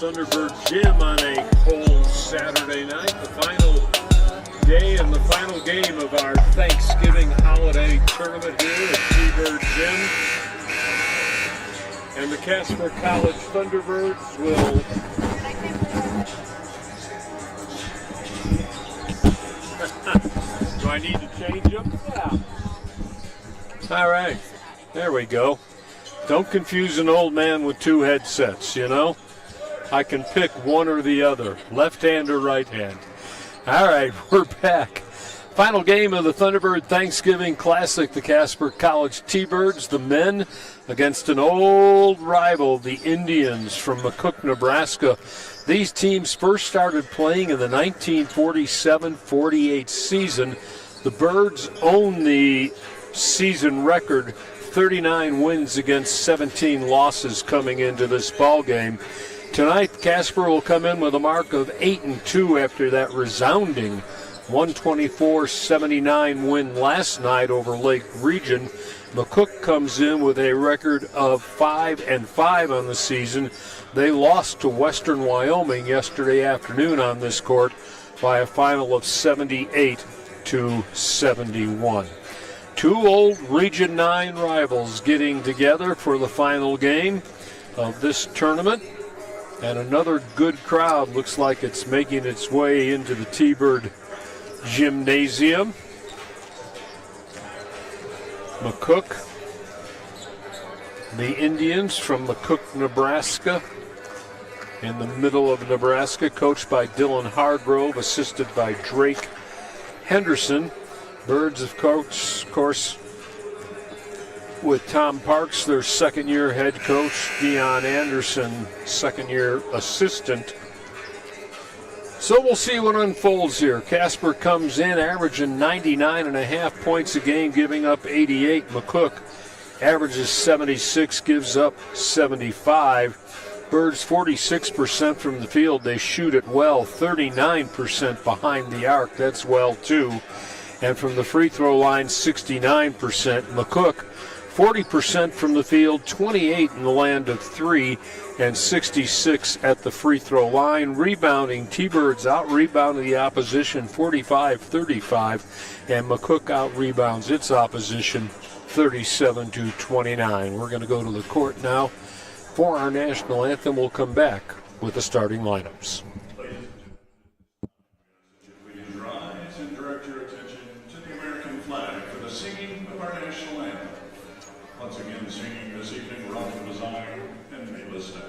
Thunderbird Gym on a cold Saturday night. The final day and the final game of our Thanksgiving holiday tournament here at T-Bird Gym. And the Casper College Thunderbirds will do I need to change them? Yeah. All right, there we go. Don't confuse an old man with two headsets, you know. I can pick one or the other, left hand or right hand. All right, we're back. Final game of the Thunderbird Thanksgiving Classic, the Casper College T-Birds, the men against an old rival, the Indians from McCook, Nebraska. These teams first started playing in the 1947-48 season. The Birds own the season record, 39 wins against 17 losses coming into this ball game. Tonight, Casper will come in with a mark of 8-2 after that resounding 124-79 win last night over Lake Region. McCook comes in with a record of 5-5 on the season. They lost to Western Wyoming yesterday afternoon on this court by a final of 78-71. Two old Region 9 rivals getting together for the final game of this tournament. And another good crowd looks like it's making its way into the T-Bird Gymnasium. McCook, the Indians from McCook, Nebraska, in the middle of Nebraska, coached by Dylan Hargrove, assisted by Drake Henderson. Birds, of course, with Tom Parks, their second-year head coach, Dion Anderson, second-year assistant. So we'll see what unfolds here. Casper comes in averaging 99.5 points a game, giving up 88. McCook averages 76, gives up 75. Birds 46% from the field. They shoot it well, 39% behind the arc. That's well, too. And from the free throw line, 69%. McCook, 40% from the field, 28 in the land of three, and 66 at the free throw line. Rebounding, T-Birds out-rebounding the opposition 45-35, and McCook out-rebounds its opposition 37-29. We're going to go to the court now for our national anthem. We'll come back with the starting lineups. Please rise and direct your attention to the American flag for the singing of our national anthem. Once again, singing this evening, Robin Design and Mabel Staff.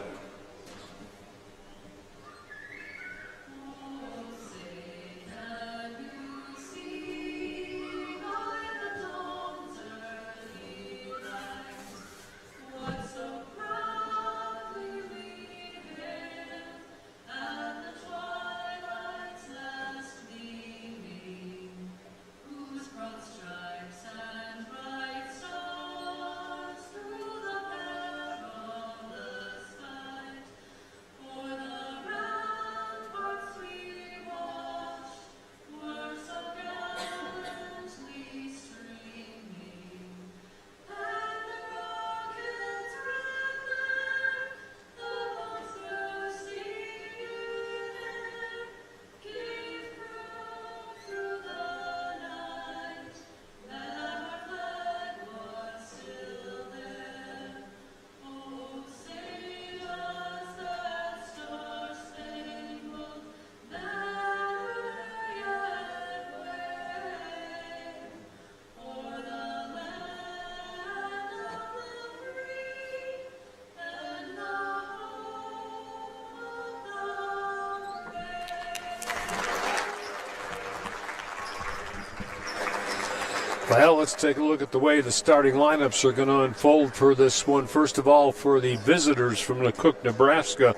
Well, let's take a look at the way the starting lineups are going to unfold for this one. First of all, for the visitors from McCook, Nebraska,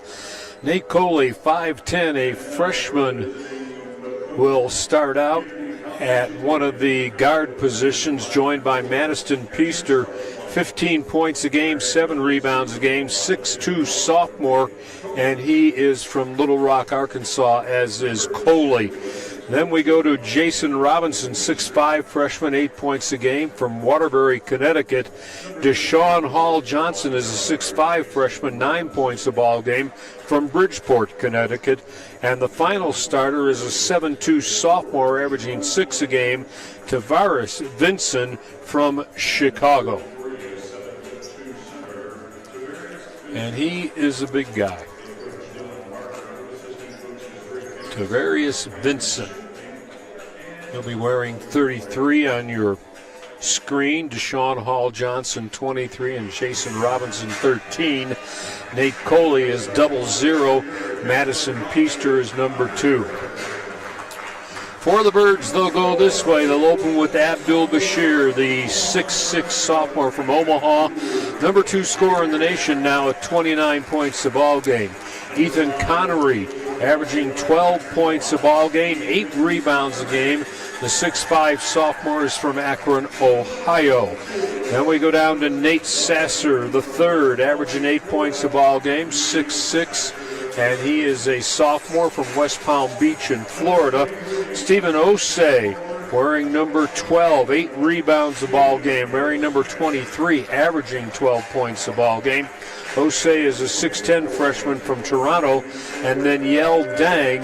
Nate Coley, 5'10", a freshman, will start out at one of the guard positions, joined by Madison Peaster, 15 points a game, 7 rebounds a game, 6'2" sophomore, and he is from Little Rock, Arkansas, as is Coley. Then we go to Jason Robinson, 6'5", freshman, 8 points a game from Waterbury, Connecticut. Deshaun Hall Johnson is a 6'5", freshman, 9 points a ball game from Bridgeport, Connecticut. And the final starter is a 7'2", sophomore, averaging 6 a game, Tavares Vinson from Chicago. And he is a big guy. Tavares Vinson. He'll be wearing 33 on your screen. Deshaun Hall Johnson, 23, and Jason Robinson, 13. Nate Coley is 00. Madison Peaster is number 2. For the Birds, they'll go this way. They'll open with Abdul Bashir, the 6'6" sophomore from Omaha. Number 2 scorer in the nation now at 29 points a ball game. Ethan Connery, averaging 12 points a ball game, 8 rebounds a game. The 6'5" sophomore is from Akron, Ohio. Then we go down to Nate Sasser, the 3rd, averaging 8 points a ball game, 6'6", and he is a sophomore from West Palm Beach in Florida. Stephen Osei, wearing number 12, 8 rebounds a ball game. Wearing number 23, averaging 12 points a ball game. Osei is a 6'10" freshman from Toronto. And then Yel Dang,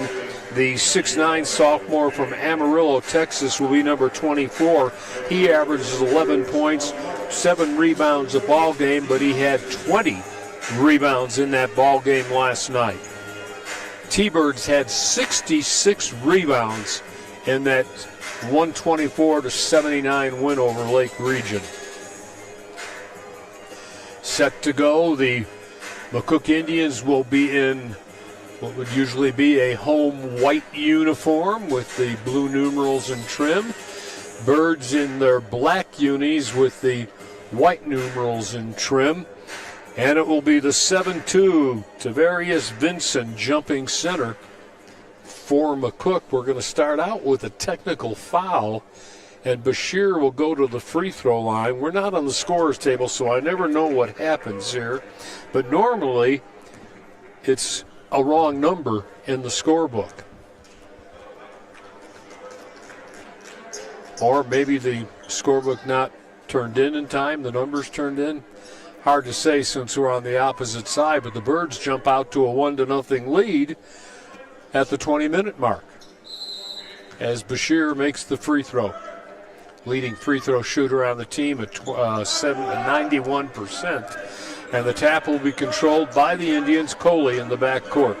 the 6'9" sophomore from Amarillo, Texas, will be number 24. He averages 11 points, 7 rebounds a ball game, but he had 20 rebounds in that ball game last night. T-Birds had 66 rebounds in that 124-79 win over Lake Region. Set to go, the McCook Indians will be in what would usually be a home white uniform with the blue numerals and trim. Birds in their black unis with the white numerals and trim. And it will be the 7'2", Tavares Vinson, jumping center for McCook. We're going to start out with a technical foul, and Bashir will go to the free throw line. We're not on the scorer's table, so I never know what happens here. But normally, it's a wrong number in the scorebook. Or maybe the scorebook not turned in time, the numbers turned in. Hard to say since we're on the opposite side, but the Birds jump out to a 1-0 lead at the 20-minute mark as Bashir makes the free throw. Leading free throw shooter on the team at 91%. And the tap will be controlled by the Indians, Coley in the backcourt.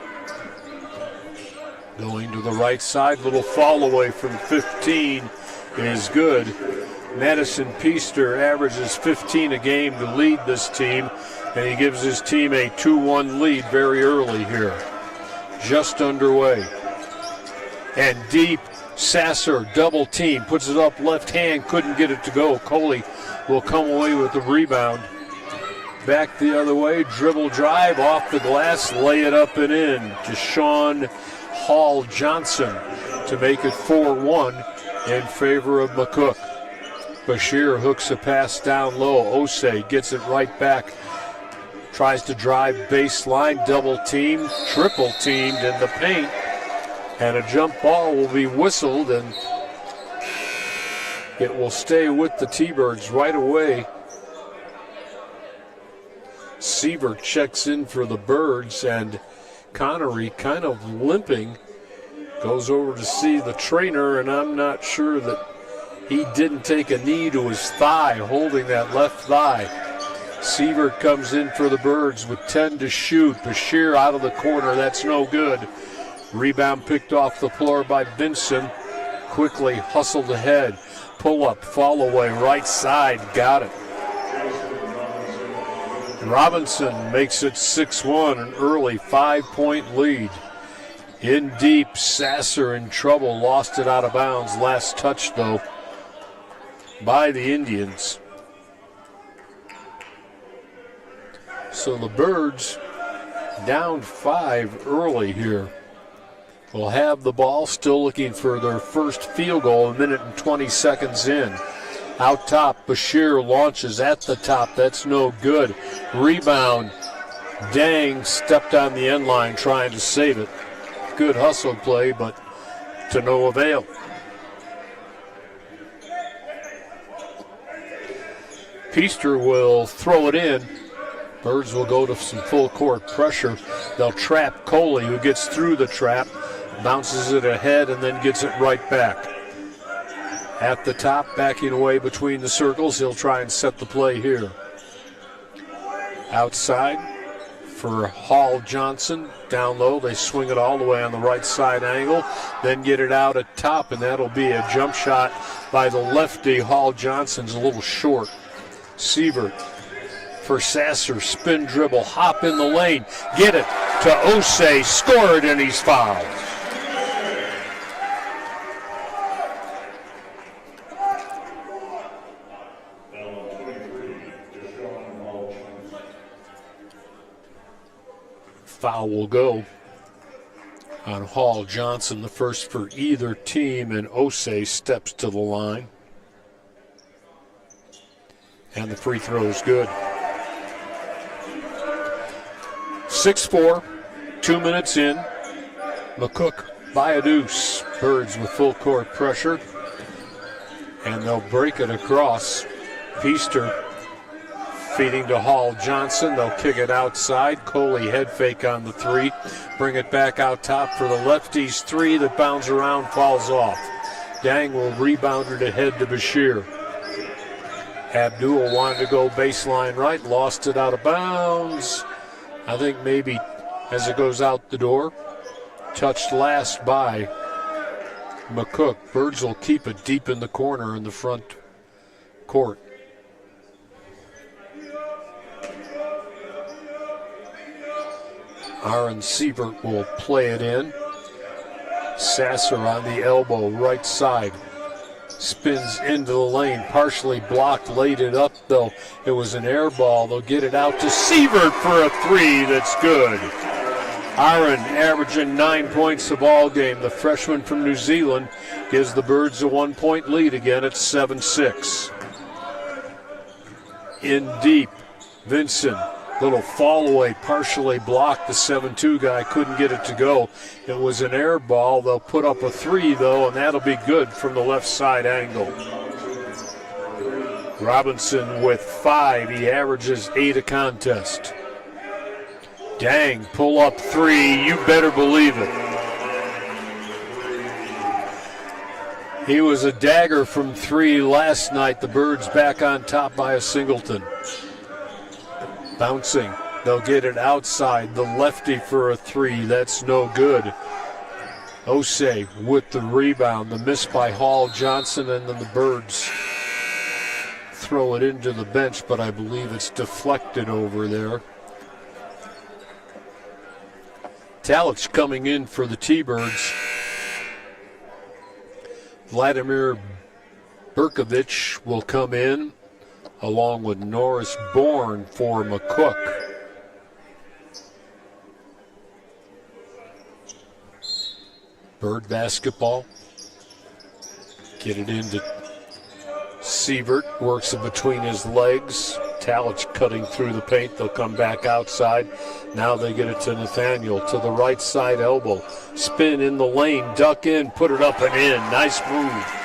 Going to the right side, little fall away from 15 is good. Madison Peaster averages 15 a game to lead this team, and he gives his team a 2-1 lead very early here. Just underway. And deep, Sasser, double team, puts it up left hand, couldn't get it to go. Coley will come away with the rebound. Back the other way, dribble drive, off the glass, lay it up and in. Deshaun Hall Johnson to make it 4-1 in favor of McCook. Bashir hooks a pass down low. Osei gets it right back. Tries to drive baseline, double team, triple teamed in the paint. And a jump ball will be whistled, and it will stay with the T-Birds right away. Siebert checks in for the Birds, and Connery, kind of limping, goes over to see the trainer, and I'm not sure that he didn't take a knee to his thigh, holding that left thigh. Siebert comes in for the Birds with 10 to shoot. Bashir out of the corner, that's no good. Rebound picked off the floor by Vinson. Quickly hustled ahead. Pull up, fall away, right side, got it. Robinson makes it 6-1, an early 5-point lead. In deep, Sasser in trouble, lost it out of bounds. Last touch, though, by the Indians. So the Birds down 5 early here. Will have the ball, still looking for their first field goal, a minute and 20 seconds in. Out top, Bashir launches at the top. That's no good. Rebound. Dang stepped on the end line trying to save it. Good hustle play, but to no avail. Peaster will throw it in. Birds will go to some full court pressure. They'll trap Coley, who gets through the trap, bounces it ahead, and then gets it right back. At the top, backing away between the circles, he'll try and set the play here. Outside for Hall Johnson. Down low, they swing it all the way on the right side angle, then get it out at top, and that'll be a jump shot by the lefty. Hall Johnson's a little short. Sievert for Sasser, spin dribble, hop in the lane, get it to Osei, score it, and he's fouled. Foul will go on Hall Johnson, the first for either team, and Osei steps to the line. And the free throw is good. 6-4, 2 minutes in. McCook by a deuce. Birds with full court pressure. And they'll break it across. Peaster feeding to Hall Johnson. They'll kick it outside. Coley head fake on the three. Bring it back out top for the lefties. Three that bounds around, falls off. Dang will rebound it ahead to Bashir. Abdul wanted to go baseline right, lost it out of bounds. I think maybe as it goes out the door. Touched last by McCook. Birds will keep it deep in the corner in the front court. Aaron Sievert will play it in. Sasser on the elbow, right side. Spins into the lane, partially blocked, laid it up though. It was an air ball. They'll get it out to Sievert for a three that's good. Aaron averaging 9 points a ball game. The freshman from New Zealand gives the Birds a 1 point lead again at 7-6. In deep, Vincent. Little fall away, partially blocked. The 7-2 guy couldn't get it to go. It was an air ball. They'll put up a three, though, and that'll be good from the left side angle. Robinson with 5. He averages 8 a contest. Dang, pull up three. You better believe it. He was a dagger from 3 last night. The Birds back on top by a singleton. Bouncing, they'll get it outside. The lefty for a three, that's no good. Osei with the rebound, the miss by Hall Johnson, and then the Birds throw it into the bench, but I believe it's deflected over there. Talich coming in for the T-Birds. Vladimir Berkovich will come in, along with Norris Bourne for McCook. Bird basketball. Get it into Sievert, works it between his legs. Talich cutting through the paint. They'll come back outside. Now they get it to Nathaniel to the right side elbow. Spin in the lane, duck in, put it up and in. Nice move.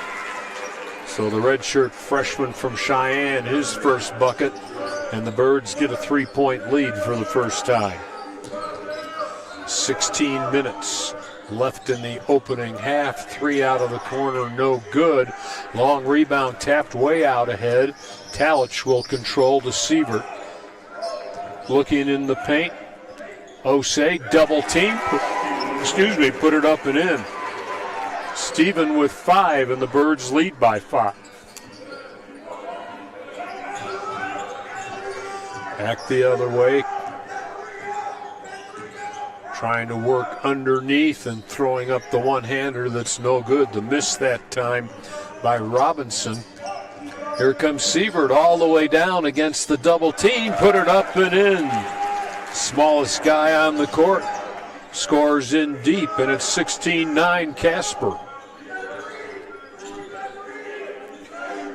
So the redshirt freshman from Cheyenne, his first bucket, and the Birds get a 3 point lead for the first time. 16 minutes left in the opening half. 3 out of the corner, no good. Long rebound tapped way out ahead. Talich will control to Sievert. Looking in the paint. Osei, double team. Put it up and in. Steven with 5, and the Birds lead by 5. Back the other way. Trying to work underneath and throwing up the one-hander that's no good. The miss that time by Robinson. Here comes Sievert all the way down against the double team. Put it up and in. Smallest guy on the court. Scores in deep, and it's 16-9 Casper.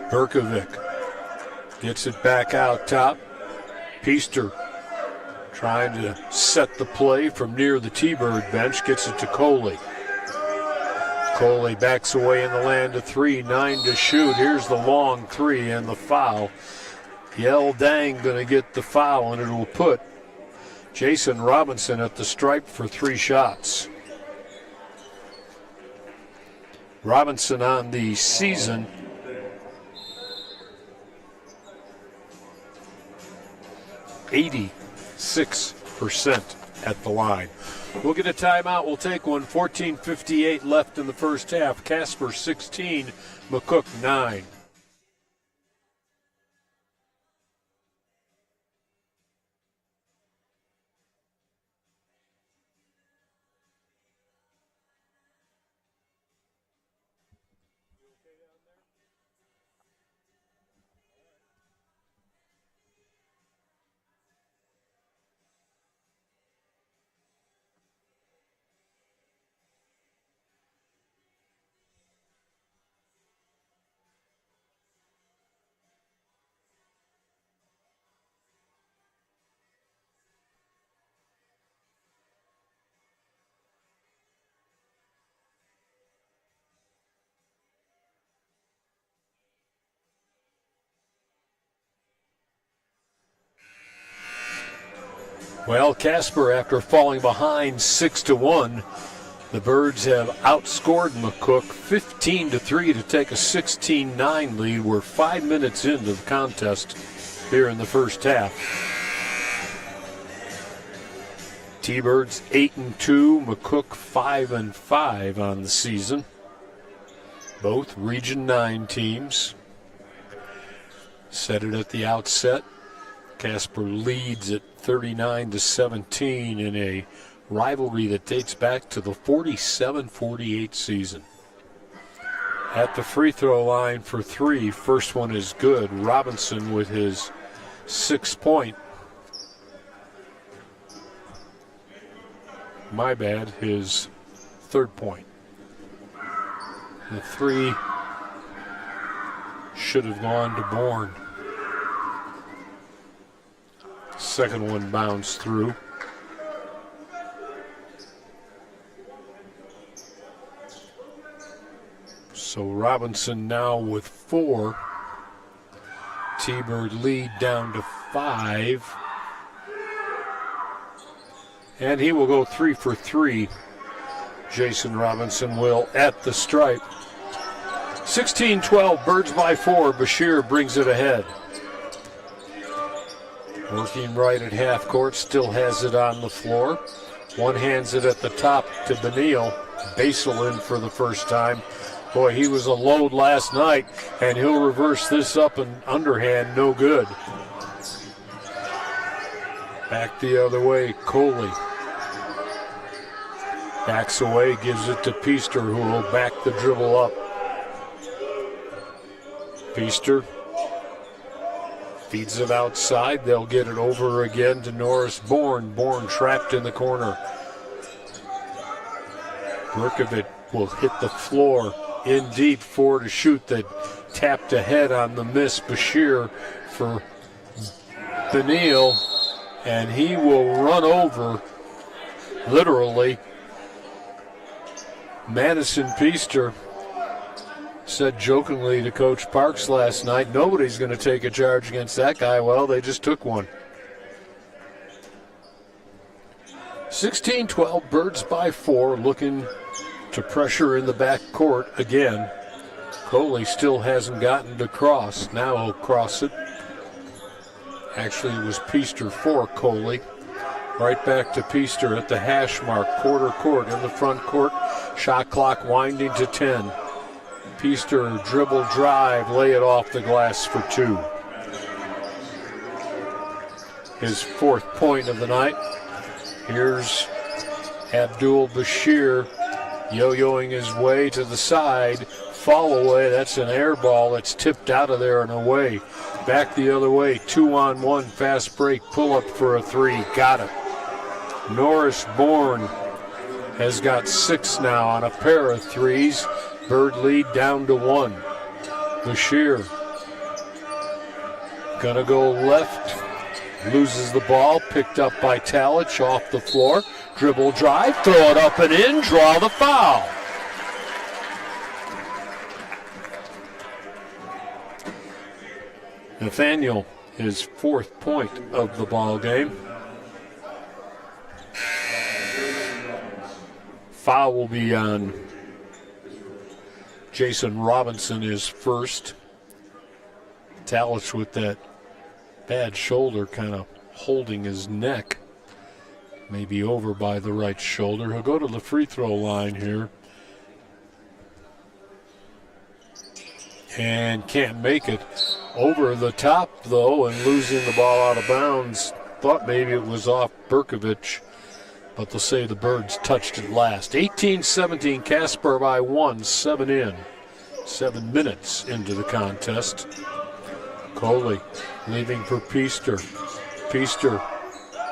Berkovic gets it back out top. Peaster trying to set the play from near the T-Bird bench, gets it to Coley. Coley backs away in the land of 3, 9 to shoot. Here's the long 3 and the foul. Yell Dang going to get the foul, and it will put Jason Robinson at the stripe for 3 shots. Robinson on the season, .86% at the line. We'll get a timeout. We'll take one. 14:58 left in the first half. Casper 16, McCook 9. Well, Casper, after falling behind 6-1, the Birds have outscored McCook 15-3 to take a 16-9 lead. We're 5 minutes into the contest here in the first half. T-Birds 8-2, McCook 5-5 on the season. Both Region 9 teams. Said it at the outset. Casper leads at 39-17 in a rivalry that dates back to the 47-48 season. At the free throw line for 3, first one is good. Robinson with his 6-point. My bad, his 3rd point. The 3 should have gone to Bourne. Second one bounced through. So Robinson now with 4. T-Bird lead down to 5. And he will go 3 for 3. Jason Robinson will at the stripe. 16-12, Birds by 4. Bashir brings it ahead. Working right at half court, still has it on the floor. One hands it at the top to Benil. Basel in for the first time. Boy, he was a load last night, and he'll reverse this up and underhand, no good. Back the other way, Coley. Backs away, gives it to Peaster, who will back the dribble up. Peaster feeds it outside. They'll get it over again to Norris Bourne. Bourne trapped in the corner. Berkovic will hit the floor in deep, 4 to shoot. That tapped ahead on the miss. Bashir for Benil, and he will run over, literally, Madison Peaster. Said jokingly to Coach Parks last night, nobody's going to take a charge against that guy. Well, they just took one. 16-12, Birds by 4, looking to pressure in the back court again. Coley still hasn't gotten to cross. Now he'll cross it. Actually, it was Peaster for Coley. Right back to Peaster at the hash mark, quarter court in the front court. Shot clock winding to 10. Peaster dribble drive, lay it off the glass for 2. His 4th point of the night. Here's Abdul Bashir yo-yoing his way to the side. Fall away, that's an air ball. It's tipped out of there and away. Back the other way, 2-on-1, fast break, pull up for a 3. Got it. Norris Bourne has got 6 now on a pair of 3s. Bird lead down to 1. Bashir gonna go left, loses the ball, picked up by Talich off the floor. Dribble drive, throw it up and in, draw the foul. Nathaniel, his 4th point of the ball game. Foul will be on Jason Robinson, his first. Talich with that bad shoulder kind of holding his neck. Maybe over by the right shoulder. He'll go to the free throw line here. And can't make it. Over the top, though, and losing the ball out of bounds. Thought maybe it was off Berkovich, but they'll say the Birds touched it last. 18-17, Casper by 1, 7 in. 7 minutes into the contest. Coley leaving for Peaster. Peaster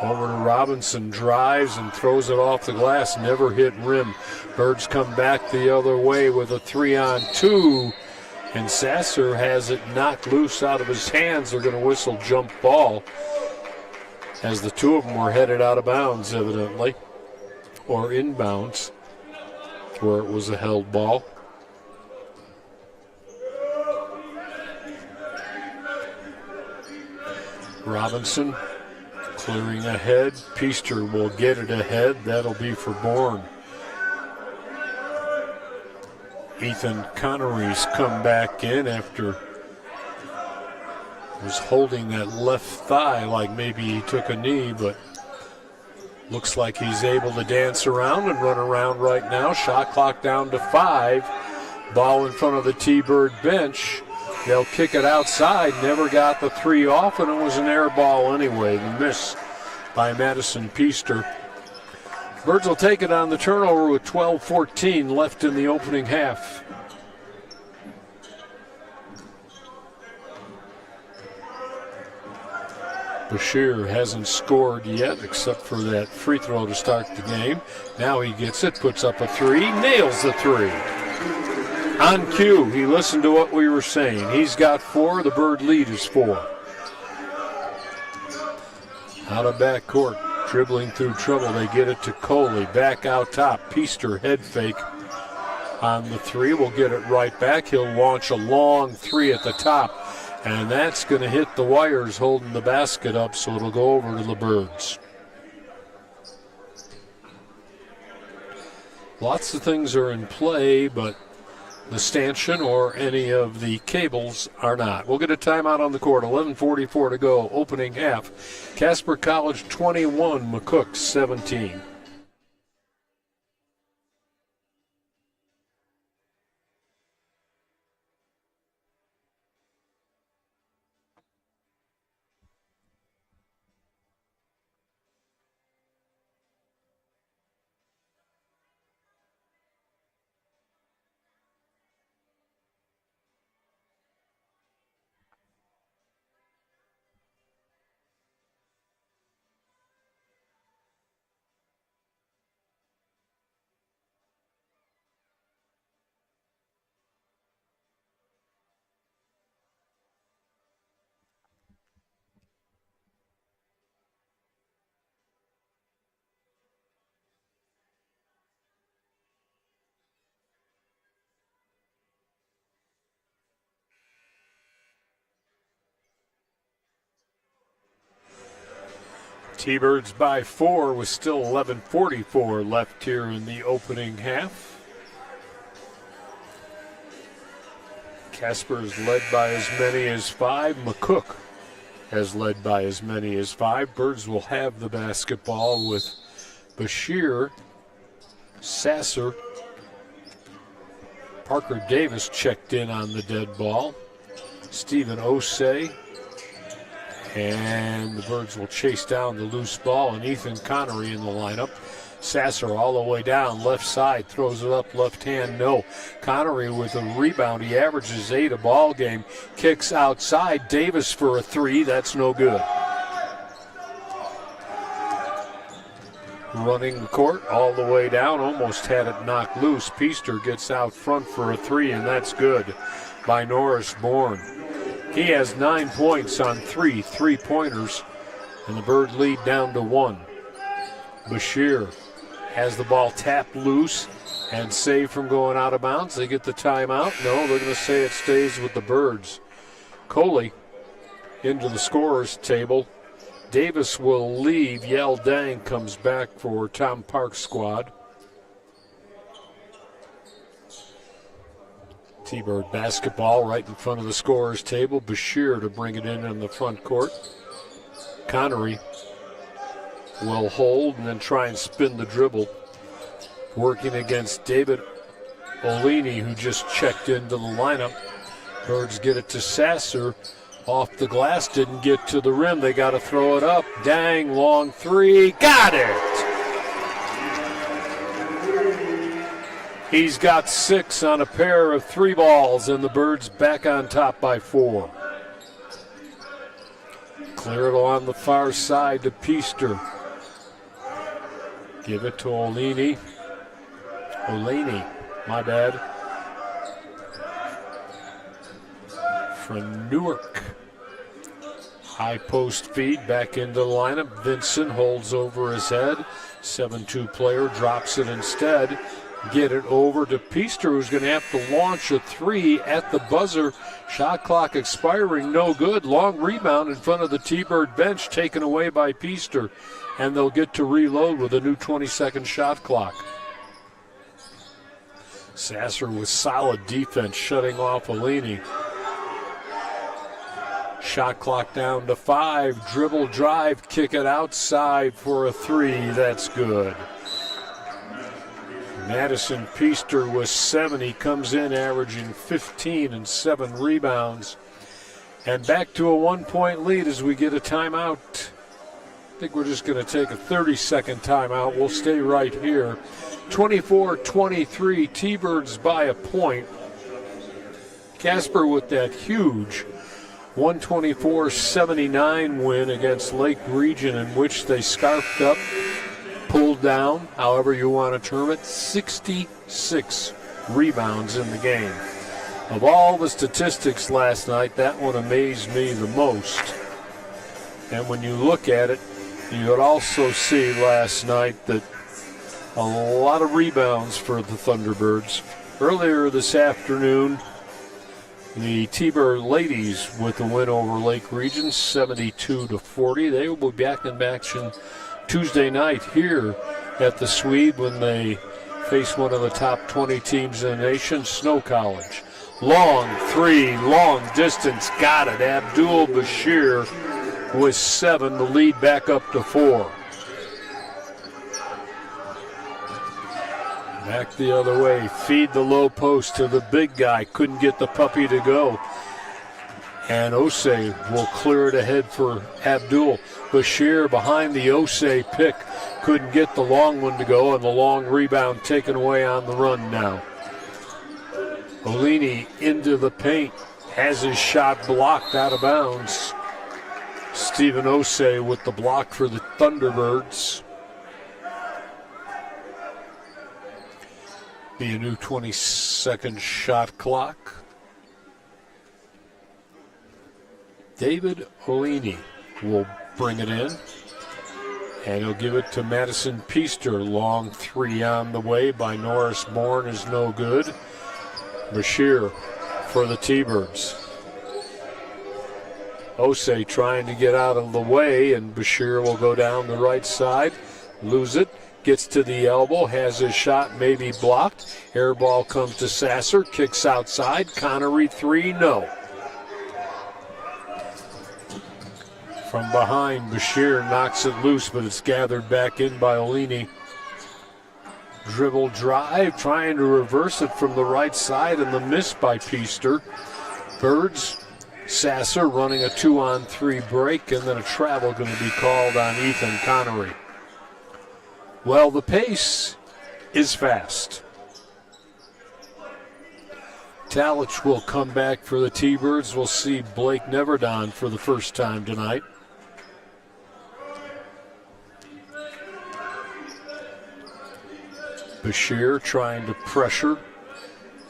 over to Robinson, drives and throws it off the glass, never hit rim. Birds come back the other way with a 3-on-2, and Sasser has it knocked loose out of his hands. They're going to whistle jump ball as the two of them were headed out of bounds, evidently, or inbounds, where it was a held ball. Robinson clearing ahead. Peaster will get it ahead. That'll be for Bourne. Ethan Connery's come back in after was holding that left thigh like maybe he took a knee, but looks like he's able to dance around and run around right now. Shot clock down to 5. Ball in front of the T-Bird bench. They'll kick it outside. Never got the 3 off, and it was an air ball anyway. The miss by Madison Peaster. Birds will take it on the turnover with 12:14 left in the opening half. Bashir hasn't scored yet except for that free throw to start the game. Now he gets it, puts up a 3, nails the 3. On cue, he listened to what we were saying. He's got 4, the Bird lead is 4. Out of backcourt, dribbling through trouble, they get it to Coley. Back out top, Peaster head fake on the 3. Will get it right back. He'll launch a long 3 at the top, and that's going to hit the wires holding the basket up, so it'll go over to the Birds. Lots of things are in play, but the stanchion or any of the cables are not. We'll get a timeout on the court. 11:44 to go, opening half. Casper College 21, McCook 17. T-Birds by 4 with still 11:44 left here in the opening half. Casper is led by as many as 5. McCook has led by as many as 5. Birds will have the basketball with Bashir, Sasser, Parker Davis checked in on the dead ball, Stephen Osei, and the Birds will chase down the loose ball, and Ethan Connery in the lineup. Sasser all the way down, left side, throws it up, left hand, no. Connery with a rebound, he averages 8 a ball game, kicks outside, Davis for a 3, that's no good. Running the court all the way down, almost had it knocked loose. Peaster gets out front for a 3, and that's good by Norris Bourne. He has 9 points on 3 3-pointers, and the Bird lead down to 1. Bashir has the ball tapped loose and saved from going out of bounds. They get the timeout. No, they're going to say it stays with the Birds. Coley into the scorer's table. Davis will leave. Yell Dang comes back for Tom Park's squad. T-Bird basketball right in front of the scorer's table. Bashir to bring it in the front court. Connery will hold and then try and spin the dribble. Working against David Olini, who just checked into the lineup. Birds get it to Sasser. Off the glass, didn't get to the rim. They got to throw it up. Dang, long three. Got it! He's got 6 on a pair of 3 balls, and the Birds back on top by 4. Clear it along the far side to Peaster. Give it to Olini. My bad. From Newark. High post feed back into the lineup. Vincent holds over his head. 7-2 player drops it instead. Get it over to Peaster, who's going to have to launch a 3 at the buzzer. Shot clock expiring, no good. Long rebound in front of the T-Bird bench, taken away by Peaster. And they'll get to reload with a new 20-second shot clock. Sasser with solid defense, shutting off Olini. Shot clock down to 5. Dribble drive, kick it outside for a 3. That's good. Madison Peaster with 7. He comes in averaging 15 and 7 rebounds. And back to a 1-point lead as we get a timeout. I think we're just going to take a 30-second timeout. We'll stay right here. 24-23, T-Birds by a point. Casper with that huge 124-79 win against Lake Region, in which they scarfed up, pulled down, however you want to term it, 66 rebounds in the game. Of all the statistics last night, that one amazed me the most. And when you look at it, you would also see last night that a lot of rebounds for the Thunderbirds. Earlier this afternoon, the T-Bird ladies with the win over Lake Region, 72-40. They will be back in action Tuesday night here at the Swede when they face one of the top 20 teams in the nation, Snow College. Long 3, long distance, got it. Abdul Bashir with 7, the lead back up to 4. Back the other way, feed the low post to the big guy. Couldn't get the puppy to go. And Osei will clear it ahead for Abdul. Bashir behind the Osei pick. Couldn't get the long one to go, and the long rebound taken away on the run now. Olini into the paint. Has his shot blocked out of bounds. Stephen Osei with the block for the Thunderbirds. Be a new 20-second shot clock. David Olini will bring it in, and he'll give it to Madison Peaster. Long 3 on the way by Norris Bourne is no good. Bashir for the T-Birds. Osei trying to get out of the way, and Bashir will go down the right side, lose it. Gets to the elbow, has his shot maybe blocked. Air ball comes to Sasser, kicks outside. Connery 3, no. From behind, Bashir knocks it loose, but it's gathered back in by Olini. Dribble drive, trying to reverse it from the right side, and the miss by Peaster. Birds, Sasser running a 2-on-3 break, and then a travel going to be called on Ethan Connery. Well, the pace is fast. Talich will come back for the T-Birds. We'll see Blake Neverdon for the first time tonight. Bashir trying to pressure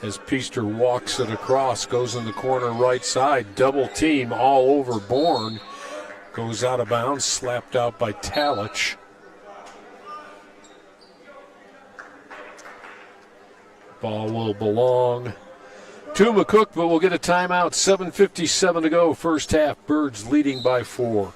as Peaster walks it across, goes in the corner right side. Double team all over Bourne. Goes out of bounds, slapped out by Talich. Ball will belong to McCook, but we'll get a timeout. 7:57 to go, first half. Birds leading by 4.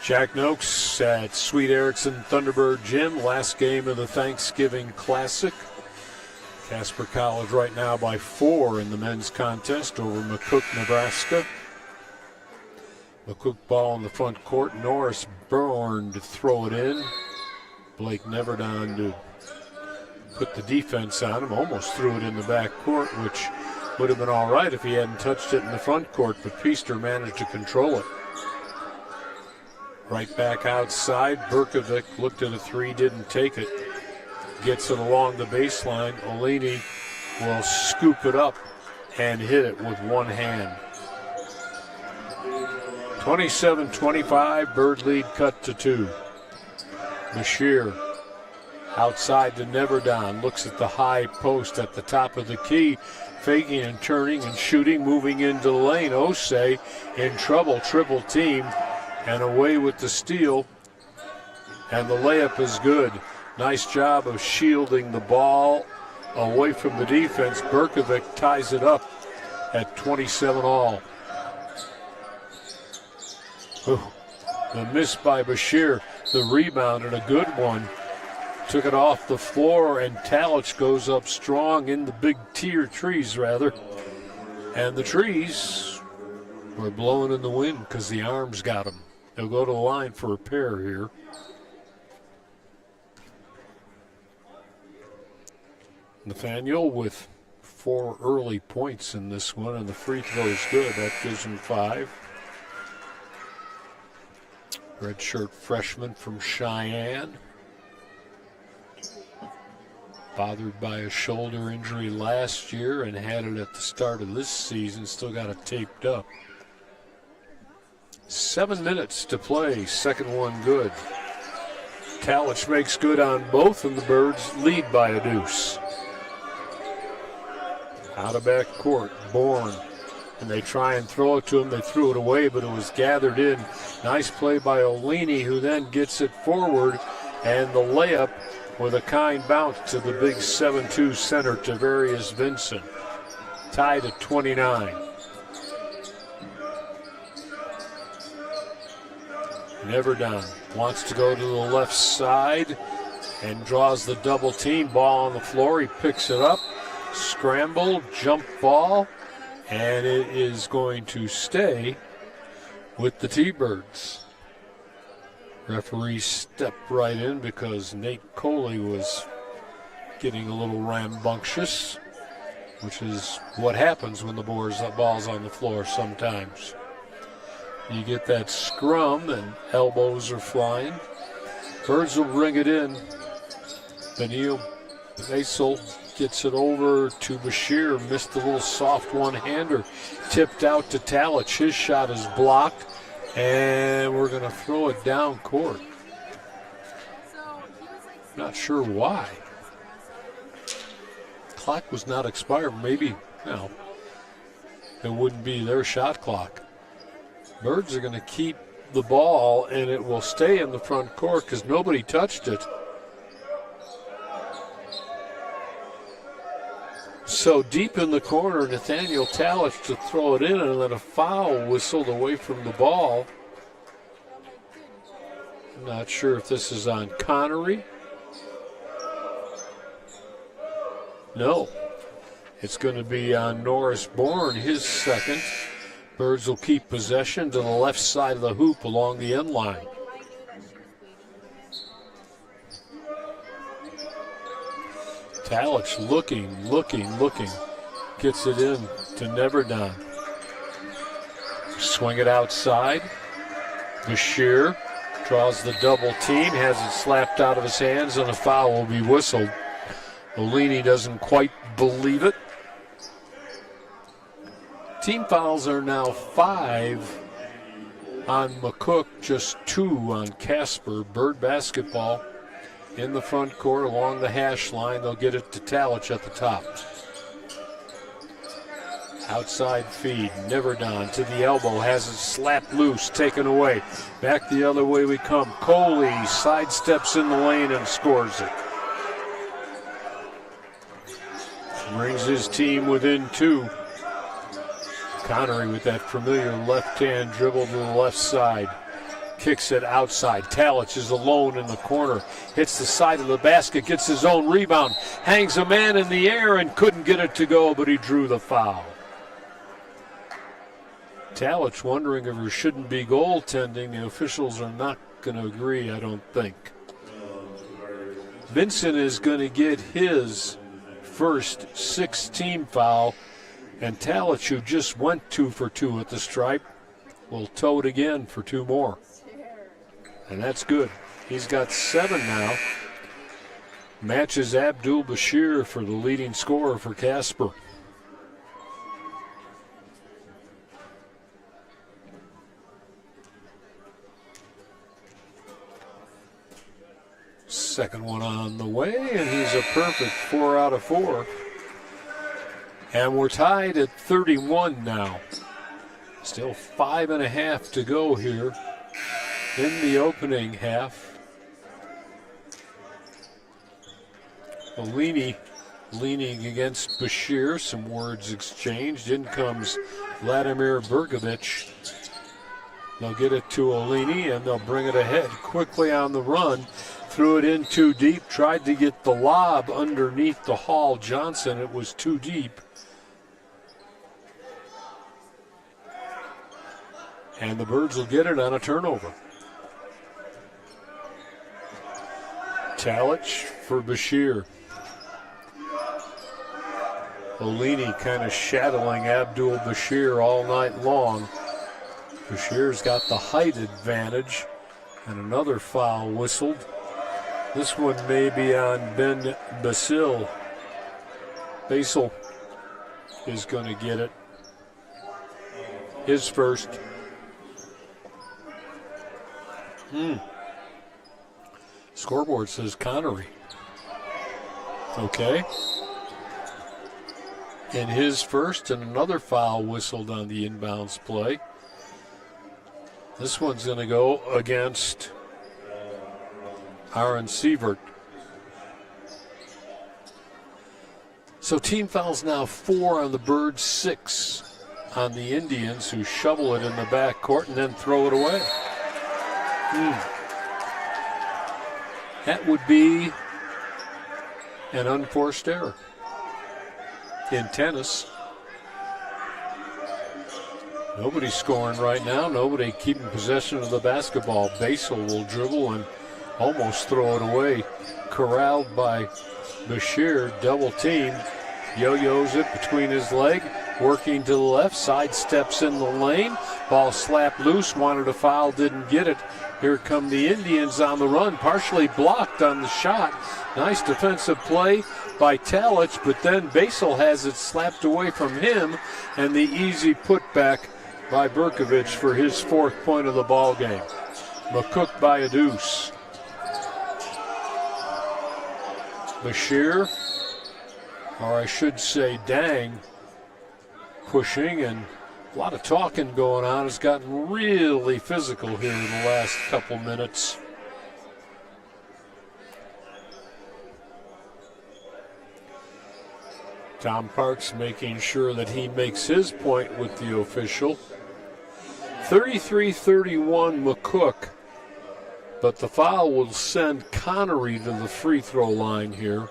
Jack Noakes at Sweet Erickson Thunderbird Gym, last game of the Thanksgiving Classic. Casper College right now by 4 in the men's contest over McCook, Nebraska. McCook ball in the front court. Norris Bourne to throw it in. Blake Neverdon to put the defense on him. Almost threw it in the back court, which would have been all right if he hadn't touched it in the front court, but Peaster managed to control it. Right back outside. Berkovic looked at a 3, didn't take it. Gets it along the baseline. Olini will scoop it up and hit it with one hand. 27-25, Bird lead cut to 2. Bashir outside to Neverdon. Looks at the high post at the top of the key. Faking and turning and shooting. Moving into the lane. Osei in trouble. Triple team. And away with the steal, and the layup is good. Nice job of shielding the ball away from the defense. Berkovic ties it up at 27 all. Ooh, the miss by Bashir, the rebound, and a good one. Took it off the floor, and Talich goes up strong in the big trees, rather. And the trees were blowing in the wind because the arms got them. They'll go to the line for a pair here. Nathaniel with 4 early points in this one, and the free throw is good. That gives him 5. Redshirt freshman from Cheyenne. Bothered by a shoulder injury last year and had it at the start of this season. Still got it taped up. 7 minutes to play, second one good. Talich makes good on both, and the Birds lead by a deuce. Out of back court, Bourne, and they try and throw it to him. They threw it away, but it was gathered in. Nice play by Olini, who then gets it forward, and the layup with a kind bounce to the big 7'2" center, Tavarius Vincent. Tied at 29. Neverdon wants to go to the left side and draws the double team. Ball on the floor. He picks it up. Scramble, jump ball, and it is going to stay with the T-Birds. Referees step right in because Nate Coley was getting a little rambunctious, which is what happens when the ball's on the floor sometimes. You get that scrum and elbows are flying. Birds will bring it in. Benil Basil gets it over to Bashir. Missed the little soft one-hander. Tipped out to Talich. His shot is blocked. And we're going to throw it down court. Not sure why. Clock was not expired. Maybe, no, it wouldn't be their shot clock. Birds are going to keep the ball, and it will stay in the front court because nobody touched it. So deep in the corner, Nathaniel Talich to throw it in, and then a foul whistled away from the ball. I'm not sure if this is on Connery No. It's going to be on Norris Bourne, his second. Birds will keep possession to the left side of the hoop along the end line. Talich looking. Gets it in to Neverdon. Swing it outside. Bashir draws the double team, has it slapped out of his hands, and a foul will be whistled. Olini doesn't quite believe it. Team fouls are now 5 on McCook, just 2 on Casper. Bird basketball in the front court along the hash line. They'll get it to Talich at the top. Outside feed, Neverdon to the elbow, has it slapped loose, taken away. Back the other way we come. Coley sidesteps in the lane and scores it. Brings his team within 2. Connery with that familiar left-hand dribble to the left side. Kicks it outside. Talich is alone in the corner. Hits the side of the basket, gets his own rebound. Hangs a man in the air and couldn't get it to go, but he drew the foul. Talich wondering if there shouldn't be goaltending. The officials are not going to agree, I don't think. Vincent is going to get his first 6-team foul, and Talich, who just went 2 for 2 at the stripe, will tow it again for 2 more. And that's good. He's got 7 now. Matches Abdul Bashir for the leading scorer for Casper. Second one on the way, and he's a perfect 4 out of 4. And we're tied at 31 now. Still 5.5 to go here in the opening half. Olini leaning against Bashir. Some words exchanged. In comes Vladimir Bergovich. They'll get it to Olini, and they'll bring it ahead quickly on the run. Threw it in too deep. Tried to get the lob underneath the Hall Johnson. It was too deep. And the Birds will get it on a turnover. Talich for Bashir. Olini kind of shadowing Abdul Bashir all night long. Bashir's got the height advantage, and another foul whistled. This one may be on Ben Basil. Basil is going to get it. His first. Scoreboard says Connery. Okay. And his first, and another foul whistled on the inbounds play. This one's going to go against Aaron Sievert. So team fouls now 4 on the Birds, 6 on the Indians, who shovel it in the backcourt and then throw it away. That would be an unforced error in tennis. Nobody's scoring right now. Nobody keeping possession of the basketball. Basil will dribble and almost throw it away. Corralled by Bashir, double team. Yo-yos it between his leg. Working to the left, sidesteps in the lane. Ball slapped loose, wanted a foul, didn't get it. Here come the Indians on the run, partially blocked on the shot. Nice defensive play by Talich, but then Basil has it slapped away from him, and the easy putback by Berkovich for his 4th point of the ball game. McCook by a deuce. Bashir, or I should say Dang, pushing, and a lot of talking going on. It's gotten really physical here in the last couple minutes. Tom Parks making sure that he makes his point with the official. 33-31 McCook, but the foul will send Connery to the free throw line here.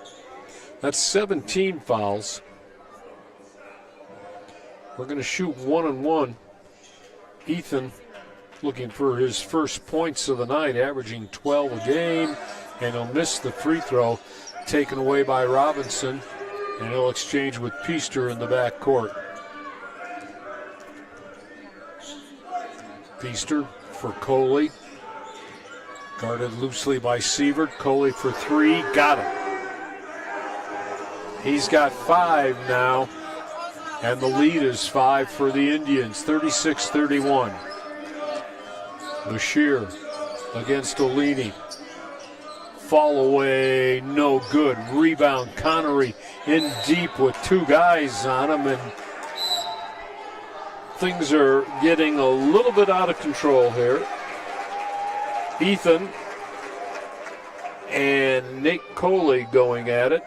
That's 17 fouls. We're going to shoot 1-1. Ethan looking for his first points of the night, averaging 12 a game, and he'll miss the free throw taken away by Robinson, and he'll exchange with Peaster in the back court. Peaster for Coley, guarded loosely by Sievert. Coley for three, got it. He's got 5 now, and the lead is 5 for the Indians, 36-31. Bashir against Olini. Fall away, no good. Rebound, Connery in deep with 2 guys on him, and things are getting a little bit out of control here. Ethan and Nate Coley going at it.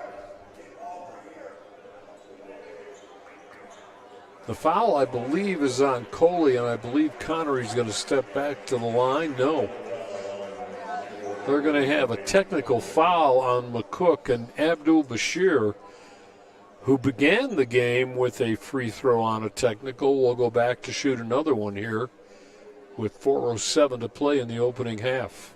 The foul, I believe, is on Coley, and I believe Connery's going to step back to the line. No. They're going to have a technical foul on McCook, and Abdul Bashir, who began the game with a free throw on a technical, will go back to shoot another one here with 4:07 to play in the opening half.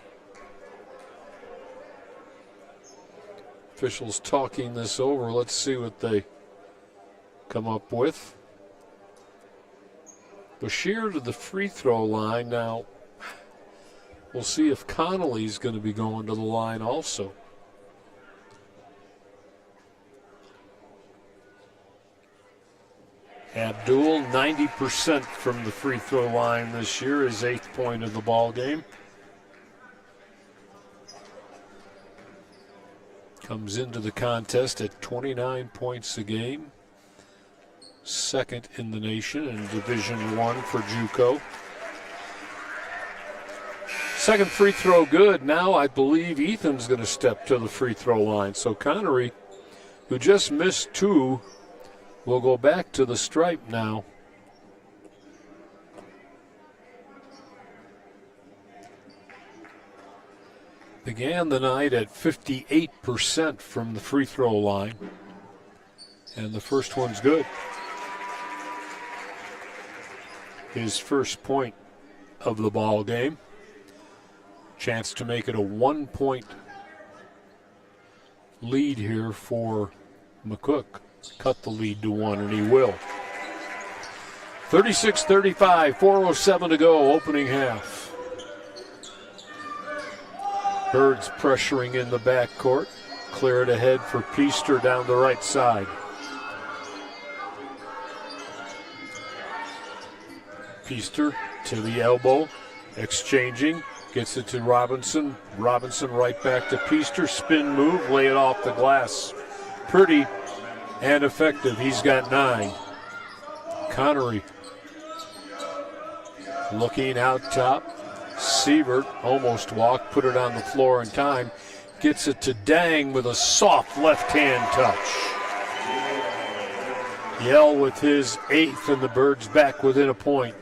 Officials talking this over. Let's see what they come up with. Bashir to the free throw line. Now, we'll see if Connolly's going to be going to the line also. Abdul, 90% from the free throw line this year, his 8th point of the ball game. Comes into the contest at 29 points a game. 2nd in the nation in Division I for JUCO. Second free throw good. Now I believe Ethan's going to step to the free throw line. So Connery, who just missed 2, will go back to the stripe now. Began the night at 58% from the free throw line. And the first one's good. His first point of the ball game. Chance to make it a 1-point lead here for McCook. Cut the lead to 1, and he will. 36-35, 4:07 to go, opening half. Birds pressuring in the backcourt. Clear it ahead for Peaster down the right side. Peaster to the elbow, exchanging, gets it to Robinson. Robinson right back to Peaster, spin move, lay it off the glass. Pretty and effective. He's got 9. Connery looking out top. Sievert almost walked, put it on the floor in time. Gets it to Dang with a soft left-hand touch. Yell with his 8th, and the Birds back within a point.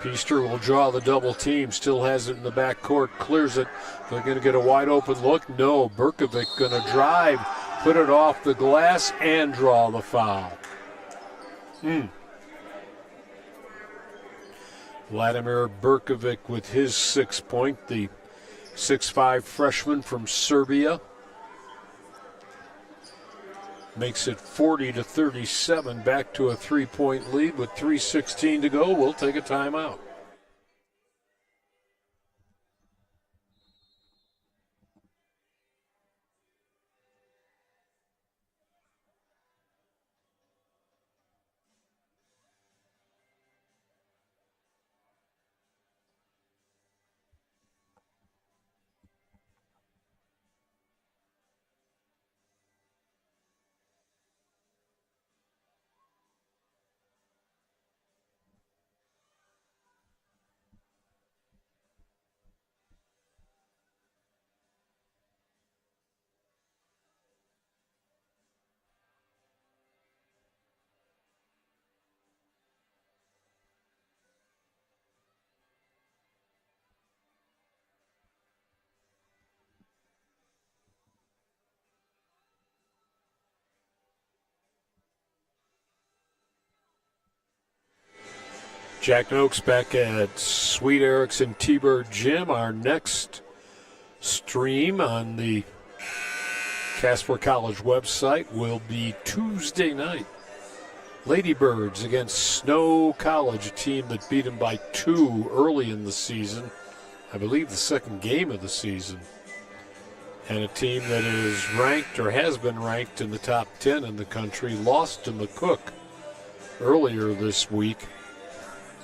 Peaster will draw the double team, still has it in the backcourt, clears it. They're going to get a wide open look. No, Berkovic going to drive, put it off the glass, and draw the foul. Vladimir Berkovic with his 6th point, the 6'5" freshman from Serbia. Makes it 40-37, back to a 3-point lead with 3:16 to go. We'll take a timeout. Jack Noakes back at Sweet Erickson T-Bird Gym. Our next stream on the Casper College website will be Tuesday night. Ladybirds against Snow College, a team that beat them by 2 early in the season. I believe the second game of the season. And a team that is ranked or has been ranked in the top 10 in the country lost to McCook earlier this week.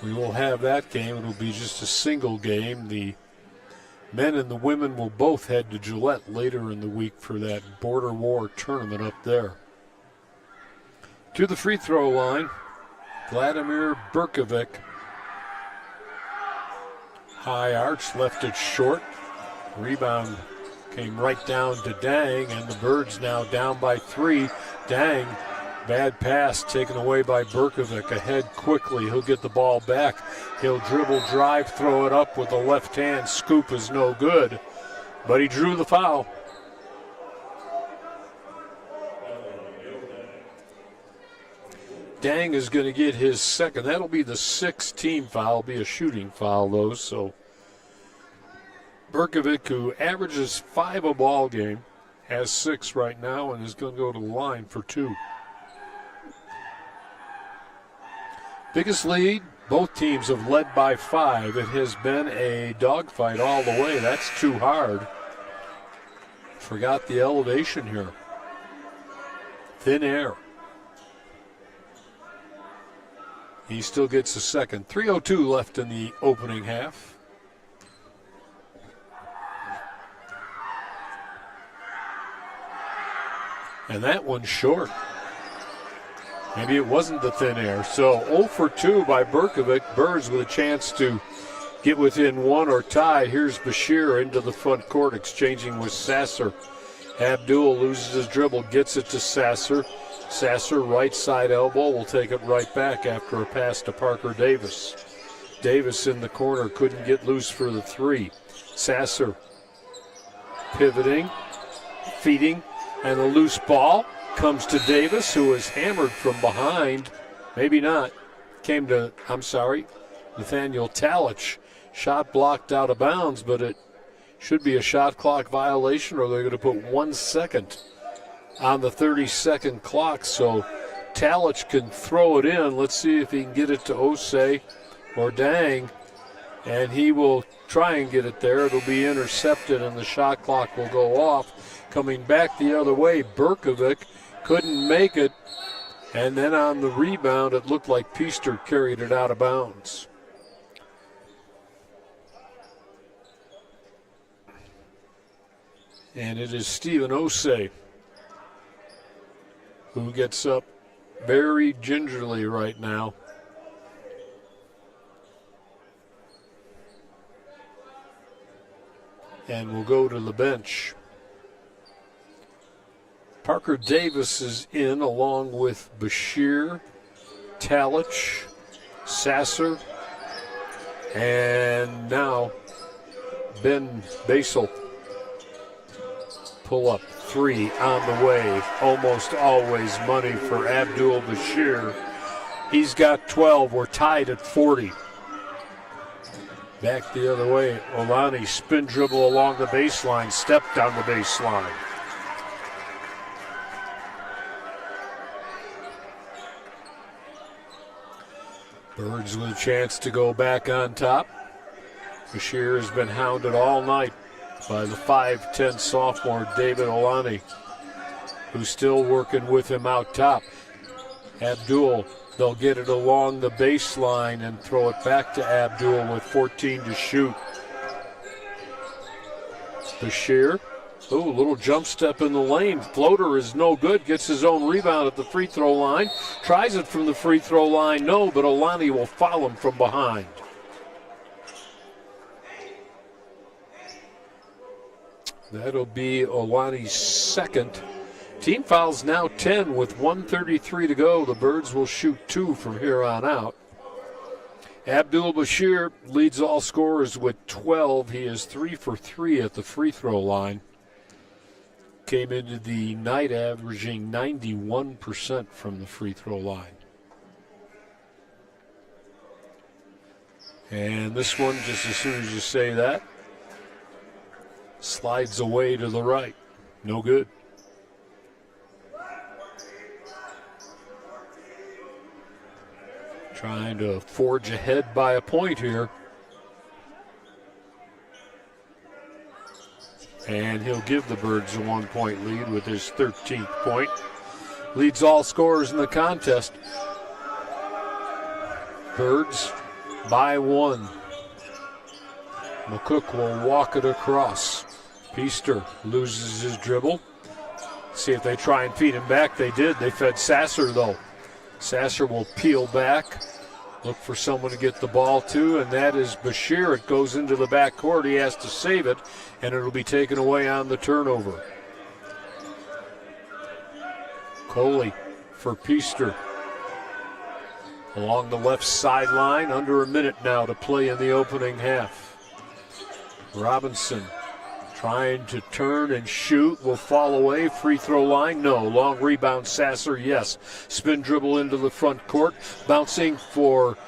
We will have that game. It will be just a single game. The men and the women will both head to Gillette later in the week for that Border War tournament up there. To the free throw line, Vladimir Berkovic. High arch, left it short. Rebound came right down to Dang, and the Birds now down by 3. Dang, bad pass taken away by Berkovic. Ahead quickly, he'll get the ball back. He'll dribble, drive, throw it up with a left hand. Scoop is no good, but he drew the foul. Dang is going to get his second. That'll be the 6th team foul. It'll be a shooting foul, though. So Berkovic, who averages 5 a ball game, has 6 right now and is going to go to the line for 2. Biggest lead, both teams have led by 5. It has been a dogfight all the way. That's too hard. Forgot the elevation here. Thin air. He still gets a second. 3:02 left in the opening half. And that one's short. Maybe it wasn't the thin air. So 0 for 2 by Berkovic. Birds with a chance to get within 1 or tie. Here's Bashir into the front court, exchanging with Sasser. Abdul loses his dribble, gets it to Sasser. Sasser, right side elbow, will take it right back after a pass to Parker Davis. Davis in the corner, couldn't get loose for the 3. Sasser pivoting, feeding, and a loose ball comes to Davis, who is hammered from behind. Maybe not. Came to, Nathaniel Talich. Shot blocked out of bounds, but it should be a shot clock violation, or they're going to put 1 second on the 30-second clock, so Talich can throw it in. Let's see if he can get it to Osei or Dang, and he will try and get it there. It'll be intercepted, and the shot clock will go off. Coming back the other way, Berkovic couldn't make it, and then on the rebound, it looked like Peaster carried it out of bounds. And it is Stephen Osei who gets up very gingerly right now. And will go to the bench. Parker Davis is in along with Bashir, Talich, Sasser, and now Ben Basel. Pull up 3 on the way. Almost always money for Abdul Bashir. He's got 12. We're tied at 40. Back the other way. Olani spin dribble along the baseline. Stepped on the baseline. Birds with a chance to go back on top. Bashir has been hounded all night by the 5'10 sophomore David Olani, who's still working with him out top. Abdul, they'll get it along the baseline and throw it back to Abdul with 14 to shoot. Bashir, a little jump step in the lane. Floater is no good, gets his own rebound at the free throw line. Tries it from the free throw line, no, but Olani will foul him from behind. That'll be Olani's second. Team fouls now 10 with 1:33 to go. The Birds will shoot 2 from here on out. Abdul Bashir leads all scorers with 12. He is 3 for 3 at the free throw line. Came into the night averaging 91% from the free throw line. And this one, just as soon as you say that, slides away to the right. No good. Trying to forge ahead by a point here. And he'll give the Birds a 1-point lead with his 13th point. Leads all scorers in the contest. Birds by 1. McCook will walk it across. Peaster loses his dribble. See if they try and feed him back. They did. They fed Sasser, though. Sasser will peel back, look for someone to get the ball to, and that is Bashir. It goes into the backcourt. He has to save it, and it'll be taken away on the turnover. Coley for Peaster. Along the left sideline, under a minute now to play in the opening half. Robinson trying to turn and shoot, will fall away. Free throw line, no. Long rebound, Sasser, yes. Spin dribble into the front court. Bouncing for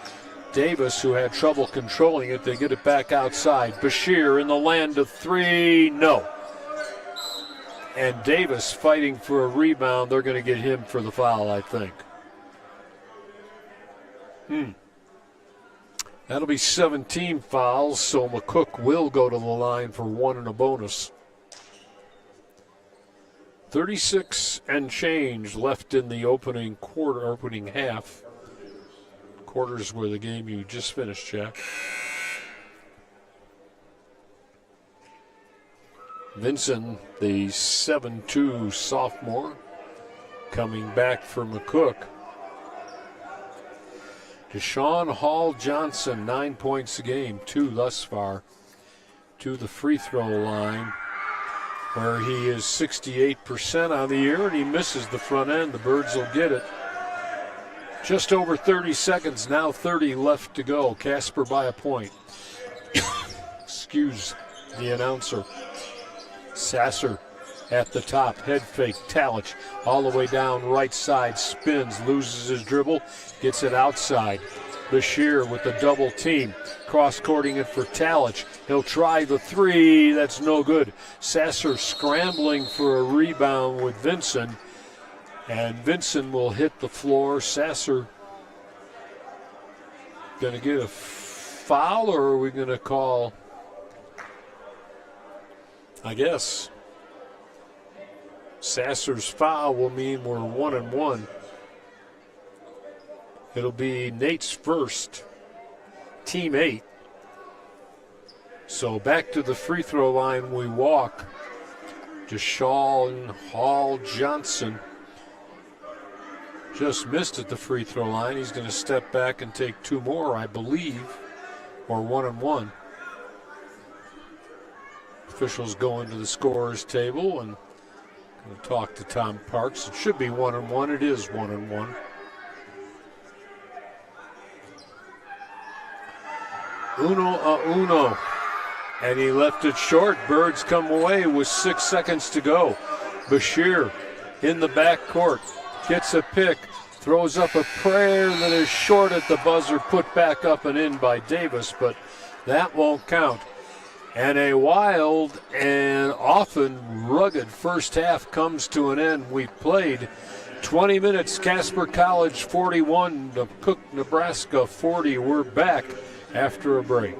Davis, who had trouble controlling it. They get it back outside. Bashir in the land of 3, no. And Davis fighting for a rebound. They're going to get him for the foul, I think. That'll be 17 fouls, so McCook will go to the line for 1 and a bonus. 36 and change left in the opening half. Quarters were the game you just finished, Jack. Vincent, the 7'2" sophomore, coming back for McCook. Deshaun Hall-Johnson, 9 points a game, 2 thus far, to the free throw line, where he is 68% on the year, and he misses the front end. The Birds will get it. Just over 30 seconds, now 30 left to go. Casper by a point. Excuse the announcer. Sasser at the top, head fake, Talich all the way down right side, spins, loses his dribble, gets it outside. Bashir with the double team, cross-courting it for Talich. He'll try the 3, that's no good. Sasser scrambling for a rebound with Vincent, and Vincent will hit the floor. Sasser gonna get a foul, or are we gonna call, I guess Sasser's foul will mean we're 1 and 1. It'll be Nate's first, team 8. So back to the free throw line we walk. Deshaun Hall-Johnson just missed at the free throw line. He's going to step back and take 2 more, I believe, or 1 and 1. Officials go into the scorer's table and going to talk to Tom Parks. It should be 1 and 1. It is 1 and 1. Uno a uno. And he left it short. Birds come away with 6 seconds to go. Bashir in the backcourt. Gets a pick. Throws up a prayer that is short at the buzzer. Put back up and in by Davis, but that won't count. And a wild and often rugged first half comes to an end. We played 20 minutes. Casper College 41, McCook, Nebraska 40. We're back after a break.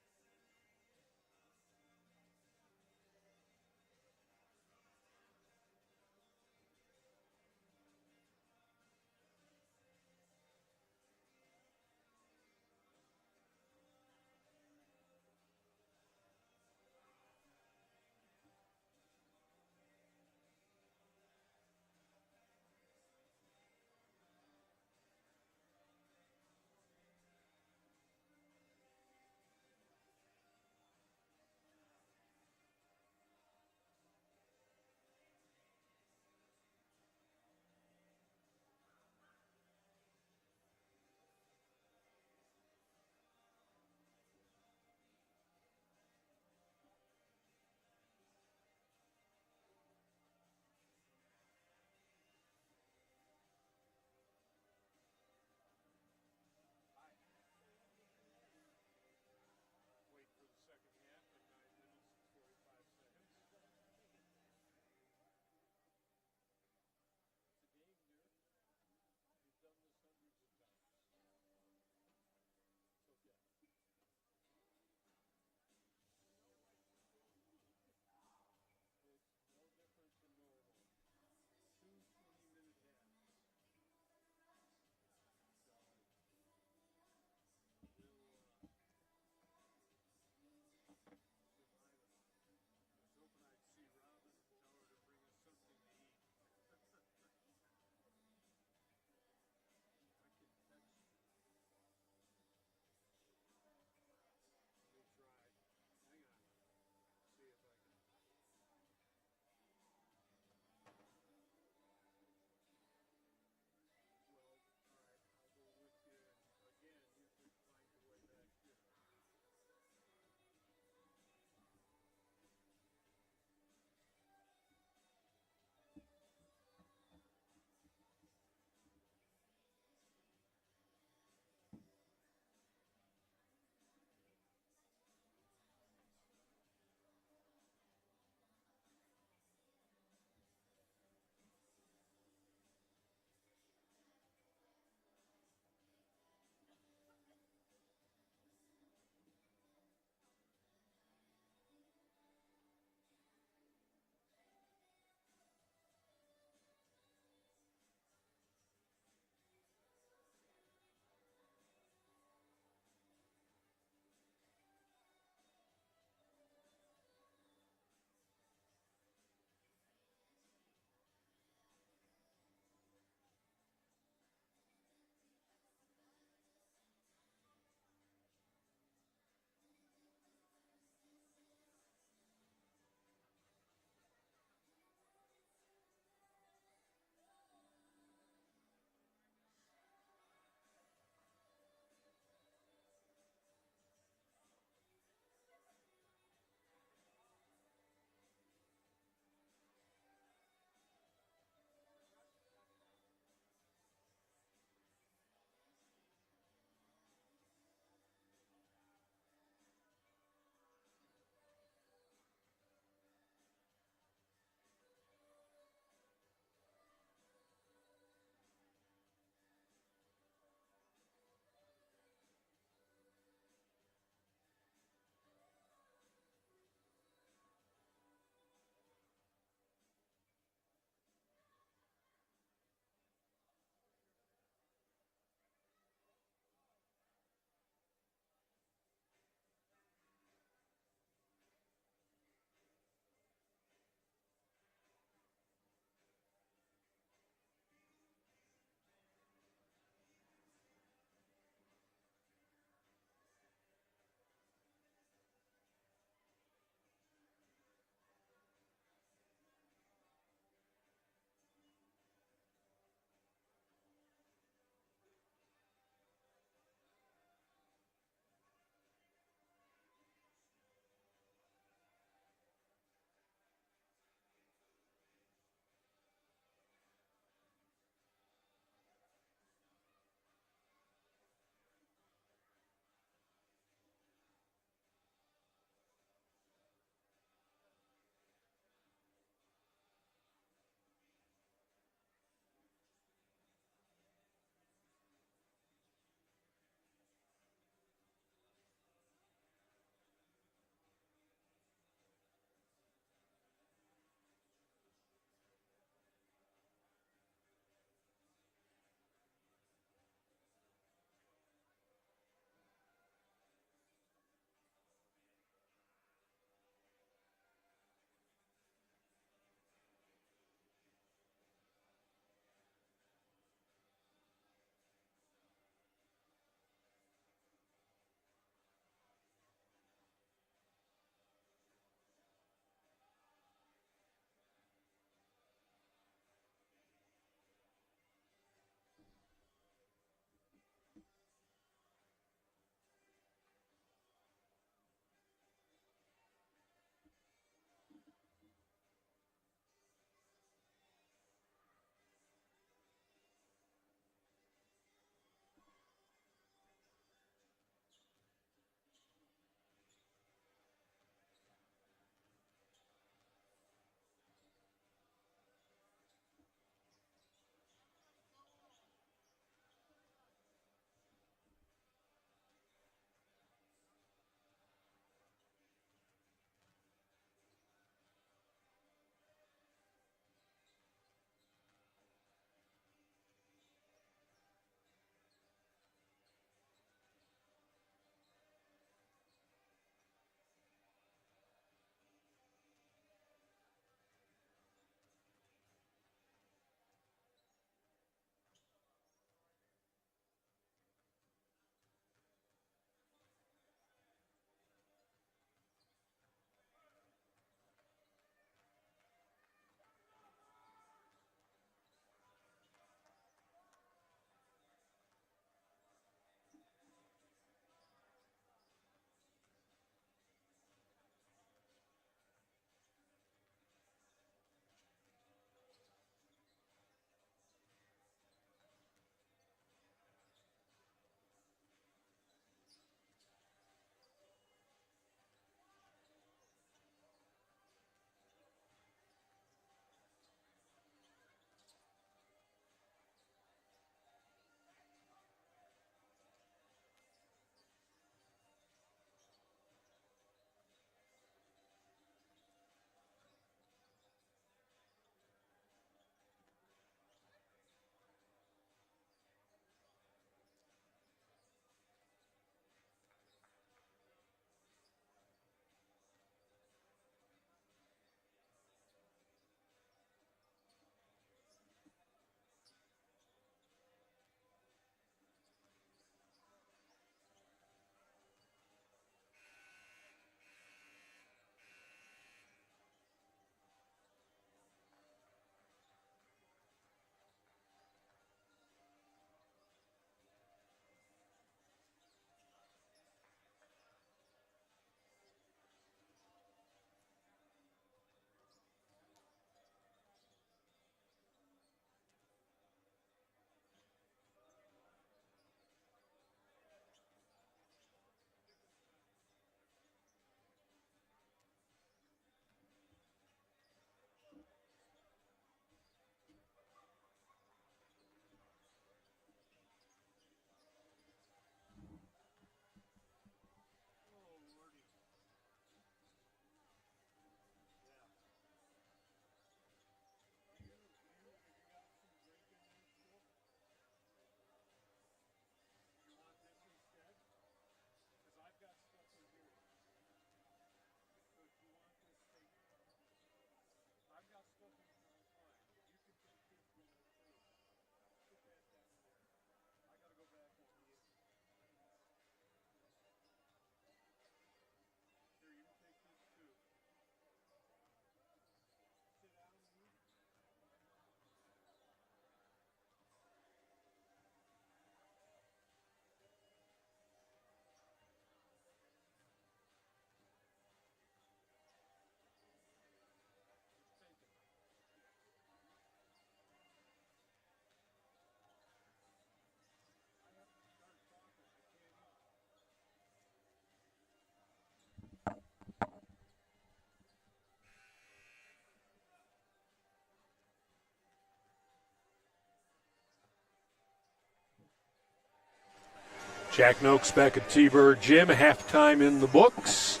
Jack Noakes back at T-Bird Gym. Halftime in the books.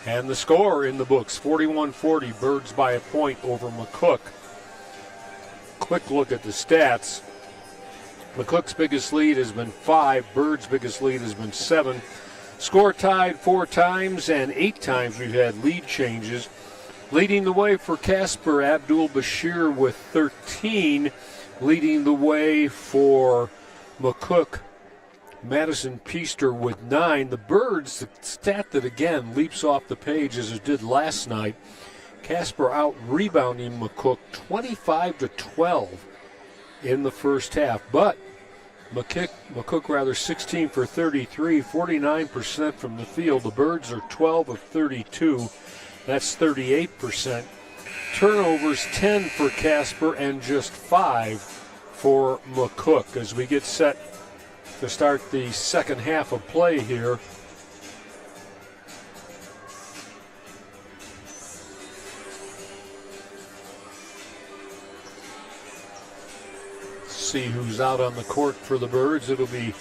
And the score in the books, 41-40. Birds by a point over McCook. Quick look at the stats. McCook's biggest lead has been 5. Birds' biggest lead has been 7. Score tied 4 times, and 8 times we've had lead changes. Leading the way for Casper, Abdul Bashir with 13. Leading the way for McCook, Madison Peaster with 9. The Birds, the stat that again leaps off the page as it did last night. Casper out rebounding McCook 25-12 in the first half. But McCook 16 for 33, 49% from the field. The Birds are 12 of 32. That's 38%. Turnovers 10 for Casper and just 5 for McCook as we get set to start the second half of play here. See who's out on the court for the Birds. It'll be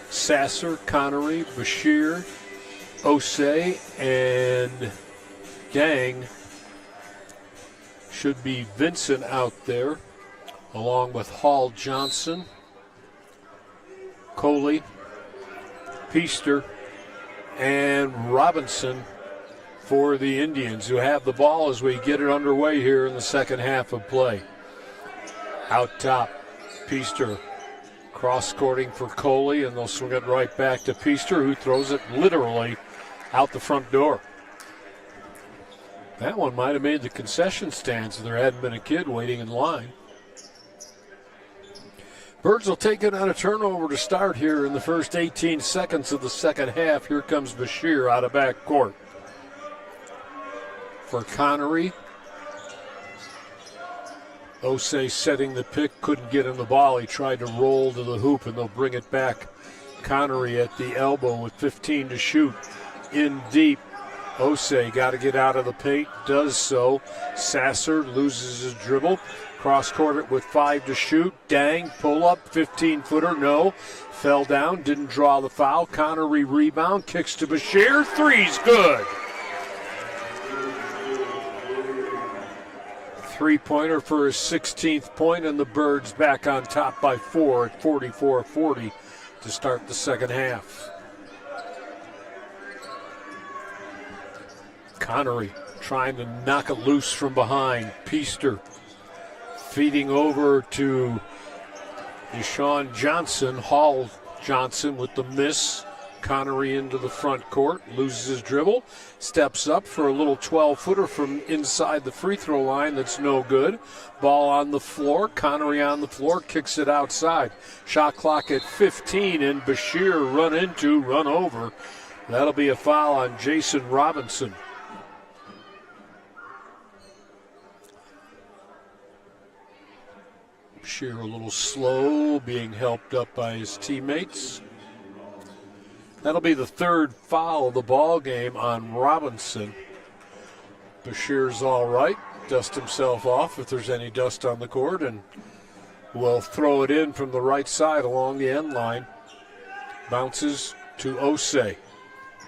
Sasser, Connery, Bashir, Osei, and Dang. Should be Vincent out there, along with Hall Johnson, Coley, Peaster, and Robinson for the Indians, who have the ball as we get it underway here in the second half of play. Out top, Peaster cross-courting for Coley, and they'll swing it right back to Peaster, who throws it literally out the front door. That one might have made the concession stands if there hadn't been a kid waiting in line. Birds will take it on a turnover to start here in the first 18 seconds of the second half. Here comes Bashir out of back court. For Connery. Osei setting the pick, couldn't get him the ball. He tried to roll to the hoop, and they'll bring it back. Connery at the elbow with 15 to shoot. In deep. Osei got to get out of the paint, does so. Sasser loses his dribble. Cross-court it with 5 to shoot. Dang, pull up, 15-footer, no. Fell down, didn't draw the foul. Connery rebound, kicks to Bashir. Three's good. Three-pointer for his 16th point, and the Birds back on top by 4 at 44-40 to start the second half. Connery trying to knock it loose from behind. Peaster feeding over to Deshaun Johnson. Hall Johnson with the miss. Connery into the front court, loses his dribble, steps up for a little 12-footer from inside the free throw line that's no good. Ball on the floor, Connery on the floor, kicks it outside. Shot clock at 15, and Bashir run over. That'll be a foul on Jason Robinson. Bashir a little slow, being helped up by his teammates. That'll be the third foul of the ball game on Robinson. Bashir's all right. Dust himself off if there's any dust on the court, and will throw it in from the right side along the end line. Bounces to Osei.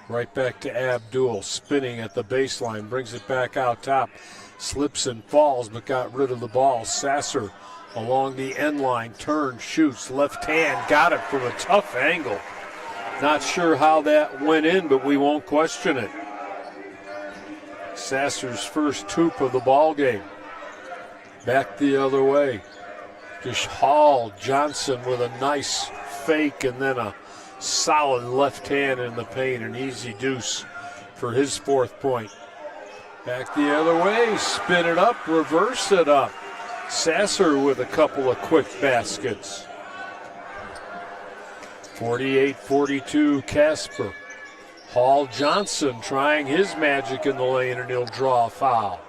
Right back to Abdul, spinning at the baseline, brings it back out top. Slips and falls, but got rid of the ball. Sasser along the end line, turns, shoots, left hand, got it from a tough angle. Not sure how that went in, but we won't question it. Sasser's first hoop of the ball game. Back the other way. Just Hall Johnson with a nice fake and then a solid left hand in the paint. An easy deuce for his fourth point. Back the other way, spin it up, reverse it up. Sasser with a couple of quick baskets. 48-42 Casper. Hall Johnson trying his magic in the lane, and he'll draw a foul.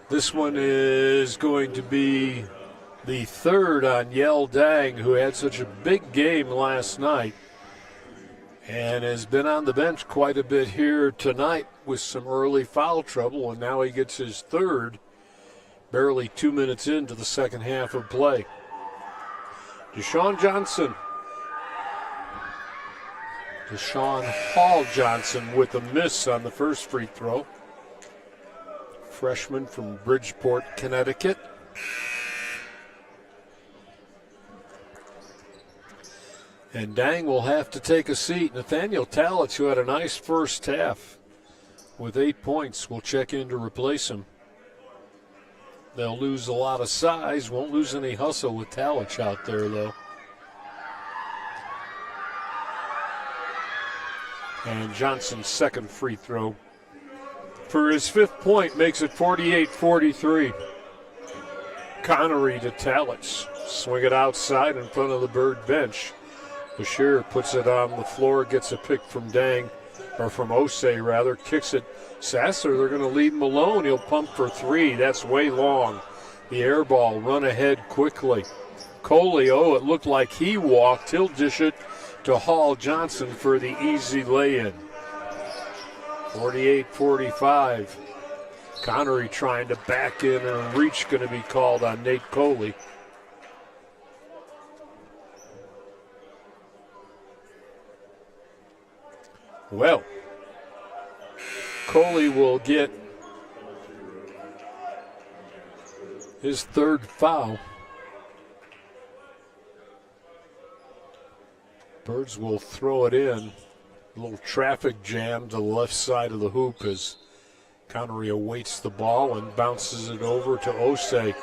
This one is going to be the third on Yell Dang, who had such a big game last night and has been on the bench quite a bit here tonight with some early foul trouble, and now he gets his third. Barely 2 minutes into the second half of play. Deshaun Hall Johnson with a miss on the first free throw. Freshman from Bridgeport, Connecticut. And Dang will have to take a seat. Nathaniel Tallett, who had a nice first half with 8 points, will check in to replace him. They'll lose a lot of size, won't lose any hustle with Tallett out there, though. And Johnson's second free throw for his 5th point makes it 48-43. Connery to Tallett. Swing it outside in front of the Bird bench. Bashir puts it on the floor, gets a pick from Dang, or from Osei rather, kicks it. Sasser, they're going to leave him alone. He'll pump for 3. That's way long. The air ball run ahead quickly. Coley, it looked like he walked. He'll dish it to Hall Johnson for the easy lay-in. 48-45. Connery trying to back in, and a reach going to be called on Nate Coley. Well, Coley will get his 3rd foul. Birds will throw it in. A little traffic jam to the left side of the hoop as Connery awaits the ball and bounces it over to Osei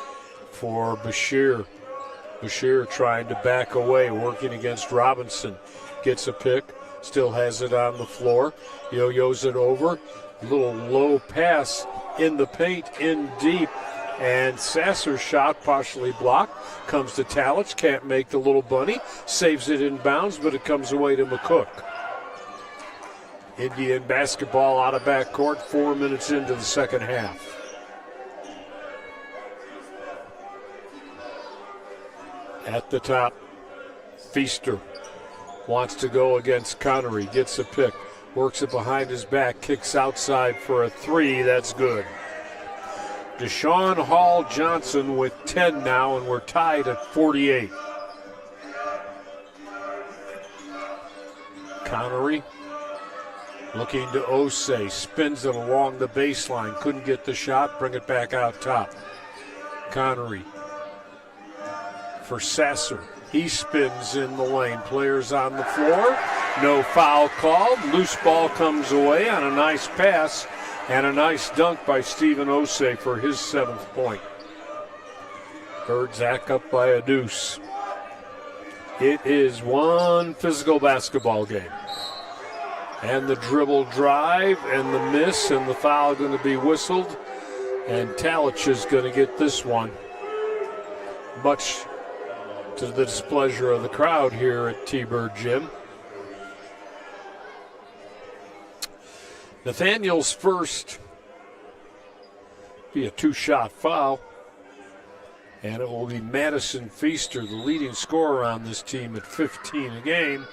for Bashir. Bashir trying to back away, working against Robinson. Gets a pick, still has it on the floor. Yo-yos it over. A little low pass in the paint, in deep. And Sasser's shot partially blocked. Comes to Tallett, can't make the little bunny. Saves it in bounds, but it comes away to McCook. Indian basketball out of backcourt, 4 minutes into the second half. At the top, Feaster wants to go against Connery, gets a pick, works it behind his back, kicks outside for a 3, that's good. Deshaun Hall Johnson with 10 now, and we're tied at 48. Connery looking to Osei, spins it along the baseline, couldn't get the shot, bring it back out top. Connery for Sasser. He spins in the lane. Players on the floor. No foul called. Loose ball comes away on a nice pass and a nice dunk by Stephen Osei for his 7th point. Birds act up by a deuce. It is one physical basketball game. And the dribble drive and the miss and the foul going to be whistled. And Tallett is going to get this one. Much to the displeasure of the crowd here at T-Bird Gym. Nathaniel's first be a 2-shot foul. And it will be Madison Feaster, the leading scorer on this team at 15 a game.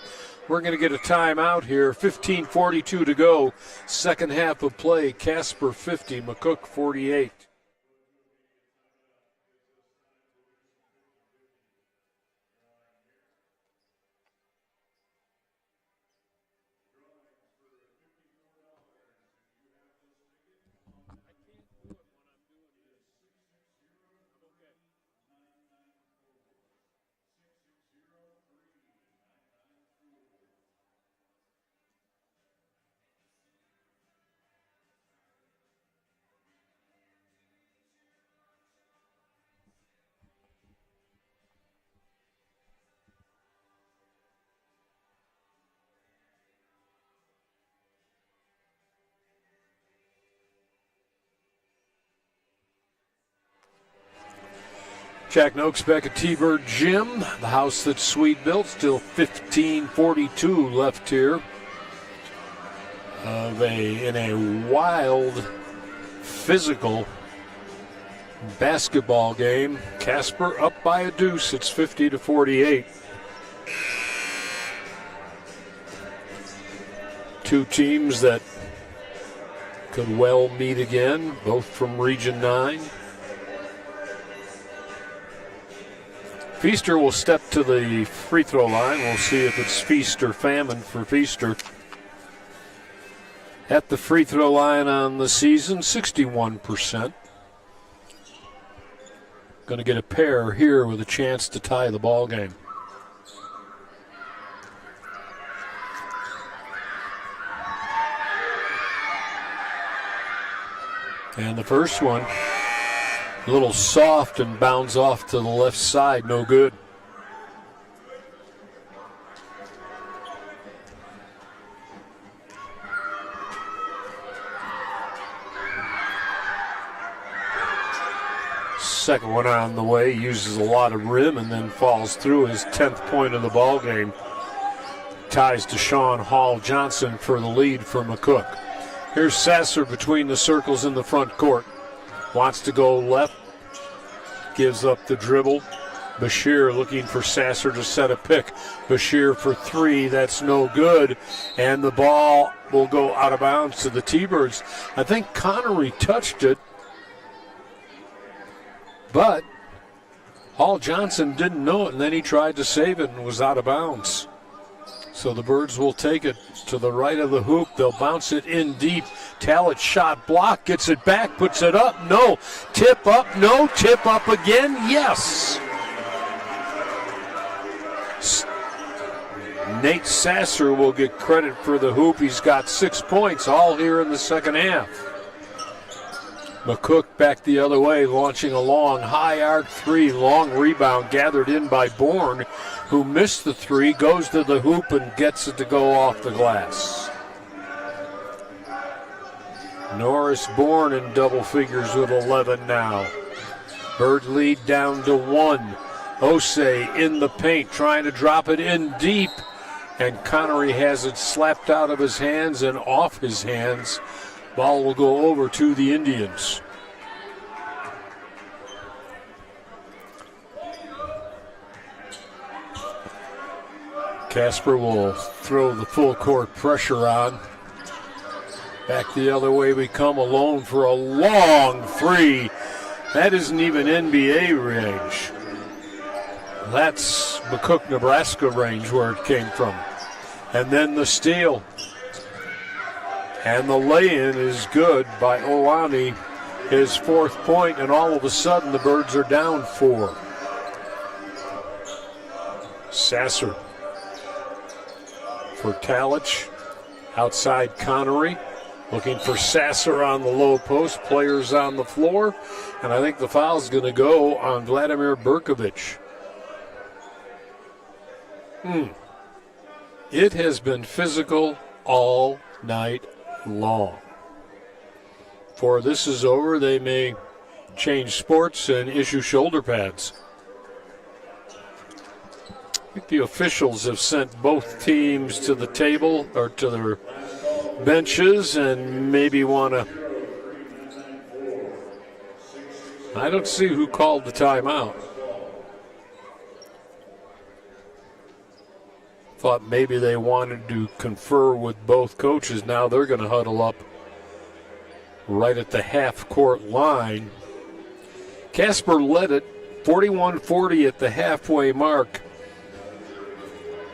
We're going to get a timeout here. 15:42 to go. Second half of play. Casper 50, McCook 48. Jack Noakes back at T-Bird Gym, the house that's Swede built. Still 15:42 left here in a wild, physical basketball game. Casper up by a deuce. It's 50-48. Two teams that could well meet again, both from Region 9. Feaster will step to the free throw line. We'll see if it's feast or famine for Feaster. At the free throw line on the season, 61%. Going to get a pair here with a chance to tie the ball game. And the first one, a little soft and bounds off to the left side, no good. Second one on the way, uses a lot of rim and then falls through his 10th point of the ball game. Ties to Sean Hall Johnson for the lead for McCook. Here's Sasser between the circles in the front court. Wants to go left, gives up the dribble. Bashir looking for Sasser to set a pick. Bashir for three, that's no good. And the ball will go out of bounds to the T-Birds. I think Connery touched it, but Hall Johnson didn't know it, and then he tried to save it and was out of bounds. So the Birds will take it to the right of the hoop. They'll bounce it in deep. Talent shot block, gets it back, puts it up. No. Tip up, no. Tip up again, yes. Nate Sasser will get credit for the hoop. He's got 6 points, all here in the second half. McCook back the other way, launching a long high arc three. Long rebound gathered in by Bourne, who missed the three, goes to the hoop and gets it to go off the glass. Norris Bourne in double figures with 11 now. Bird lead down to 1. Osei in the paint, trying to drop it in deep. And Connery has it slapped out of his hands and off his hands. Ball will go over to the Indians. Casper will throw the full court pressure on. Back the other way we come, alone for a long three. That isn't even NBA range. That's McCook, Nebraska range where it came from. And then the steal. And the lay-in is good by Olani, his 4th point, and all of a sudden the Birds are down 4. Sasser for Talich, outside Connery, looking for Sasser on the low post, players on the floor, and I think the foul's going to go on Vladimir Berkovich. It has been physical all night long. Before this is over, they may change sports and issue shoulder pads. I think the officials have sent both teams to the table or to their benches and maybe want to. I don't see who called the timeout. Thought maybe they wanted to confer with both coaches. Now they're going to huddle up right at the half-court line. Casper led it 41-40 at the halfway mark.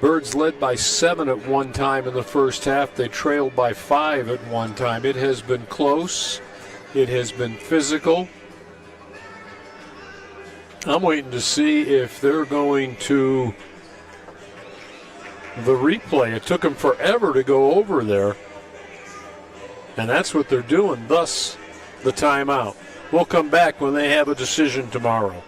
Birds led by 7 at one time in the first half. They trailed by 5 at one time. It has been close. It has been physical. I'm waiting to see if they're going to the replay. It took them forever to go over there. And that's what they're doing, thus the timeout. We'll come back when they have a decision tomorrow.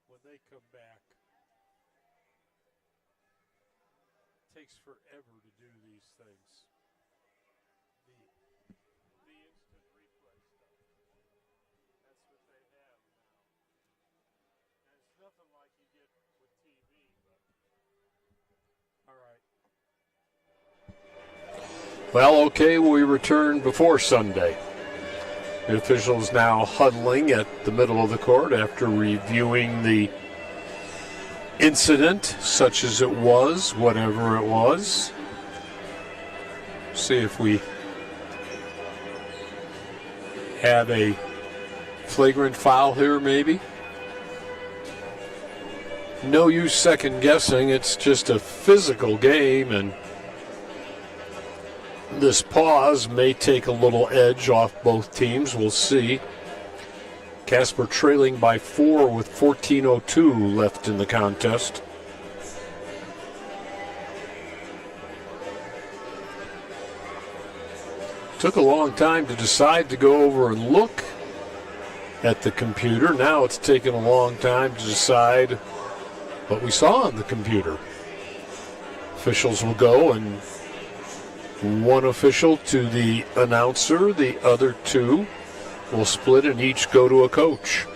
When they come back, takes forever to do these things. The instant replay stuff. That's what they have now. And it's nothing like you get with TV, but all right. Well, okay, we return before Sunday. The officials now huddling at the middle of the court after reviewing the incident, such as it was, whatever it was. See if we have a flagrant foul here, maybe. No use second guessing. It's just a physical game, and this pause may take a little edge off both teams. We'll see. Casper trailing by 4 with 14:02 left in the contest. Took a long time to decide to go over and look at the computer. Now it's taken a long time to decide what we saw on the computer. Officials will go, and one official to the announcer, the other two will split and each go to a coach.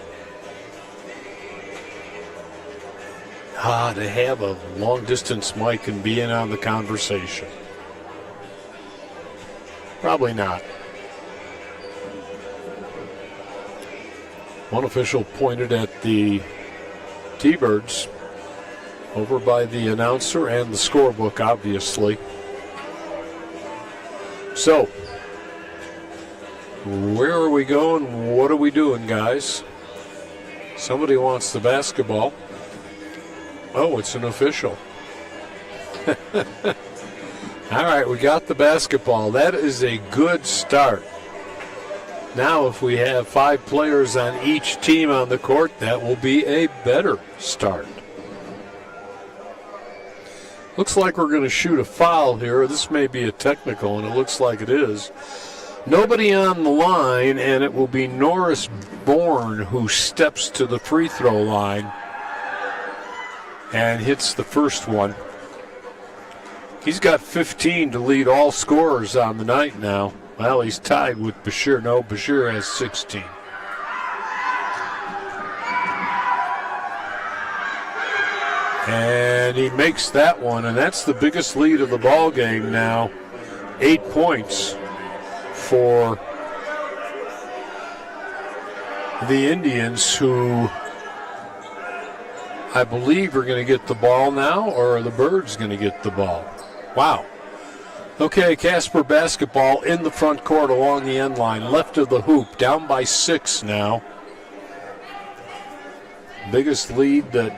To have a long-distance mic and be in on the conversation. Probably not. One official pointed at the T-Birds over by the announcer and the scorebook, obviously. So, where are we going? What are we doing, guys? Somebody wants the basketball. Oh, it's an official. All right, we got the basketball. That is a good start. Now, if we have 5 players on each team on the court, that will be a better start. Looks like we're going to shoot a foul here. This may be a technical, and it looks like it is. Nobody on the line, and it will be Norris Bourne who steps to the free throw line and hits the first one. He's got 15 to lead all scorers on the night now. Well, he's tied with Bashir. No, Bashir has 16. And he makes that one, and that's the biggest lead of the ball game now. 8 points for the Indians, who I believe are going to get the ball now, or are the Birds going to get the ball? Wow. Okay, Casper basketball in the front court along the end line, left of the hoop, down by 6 now. Biggest lead that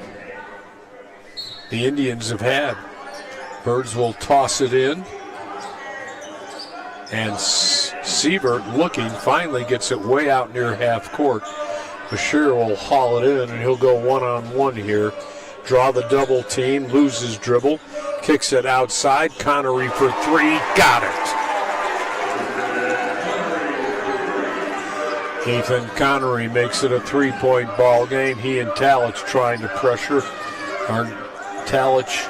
the Indians have had. Birds will toss it in. And Sievert, looking, finally gets it way out near half court. Bashir will haul it in, and he'll go one-on-one here. Draw the double team, loses dribble, kicks it outside. Connery for 3, got it. Ethan Connery makes it a 3-point ball game. He and Talich trying to pressure. Talich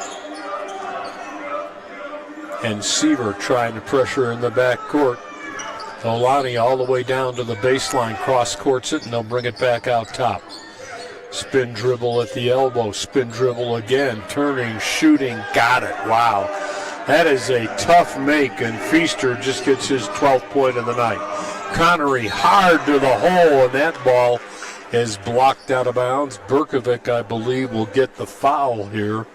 and Seaver trying to pressure in the back court. Olani all the way down to the baseline, cross courts it, and they'll bring it back out top. Spin dribble at the elbow, spin dribble again, turning, shooting, got it. Wow. That is a tough make, and Feaster just gets his 12th point of the night. Connery hard to the hole, and that ball is blocked out of bounds. Berkovic, I believe, will get the foul here,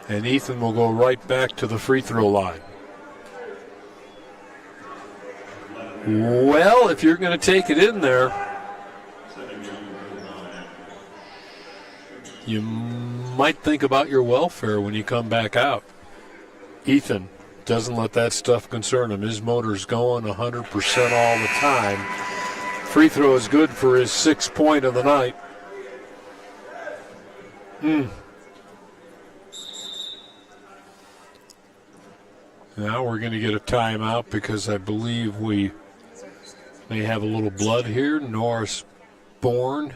and Ethan will go right back to the free throw line. Well, if you're going to take it in there, you might think about your welfare when you come back out. Ethan doesn't let that stuff concern him. His motor's going 100% all the time. Free throw is good for his 6th point of the night. Now we're going to get a timeout because I believe we may have a little blood here. Norris Bourne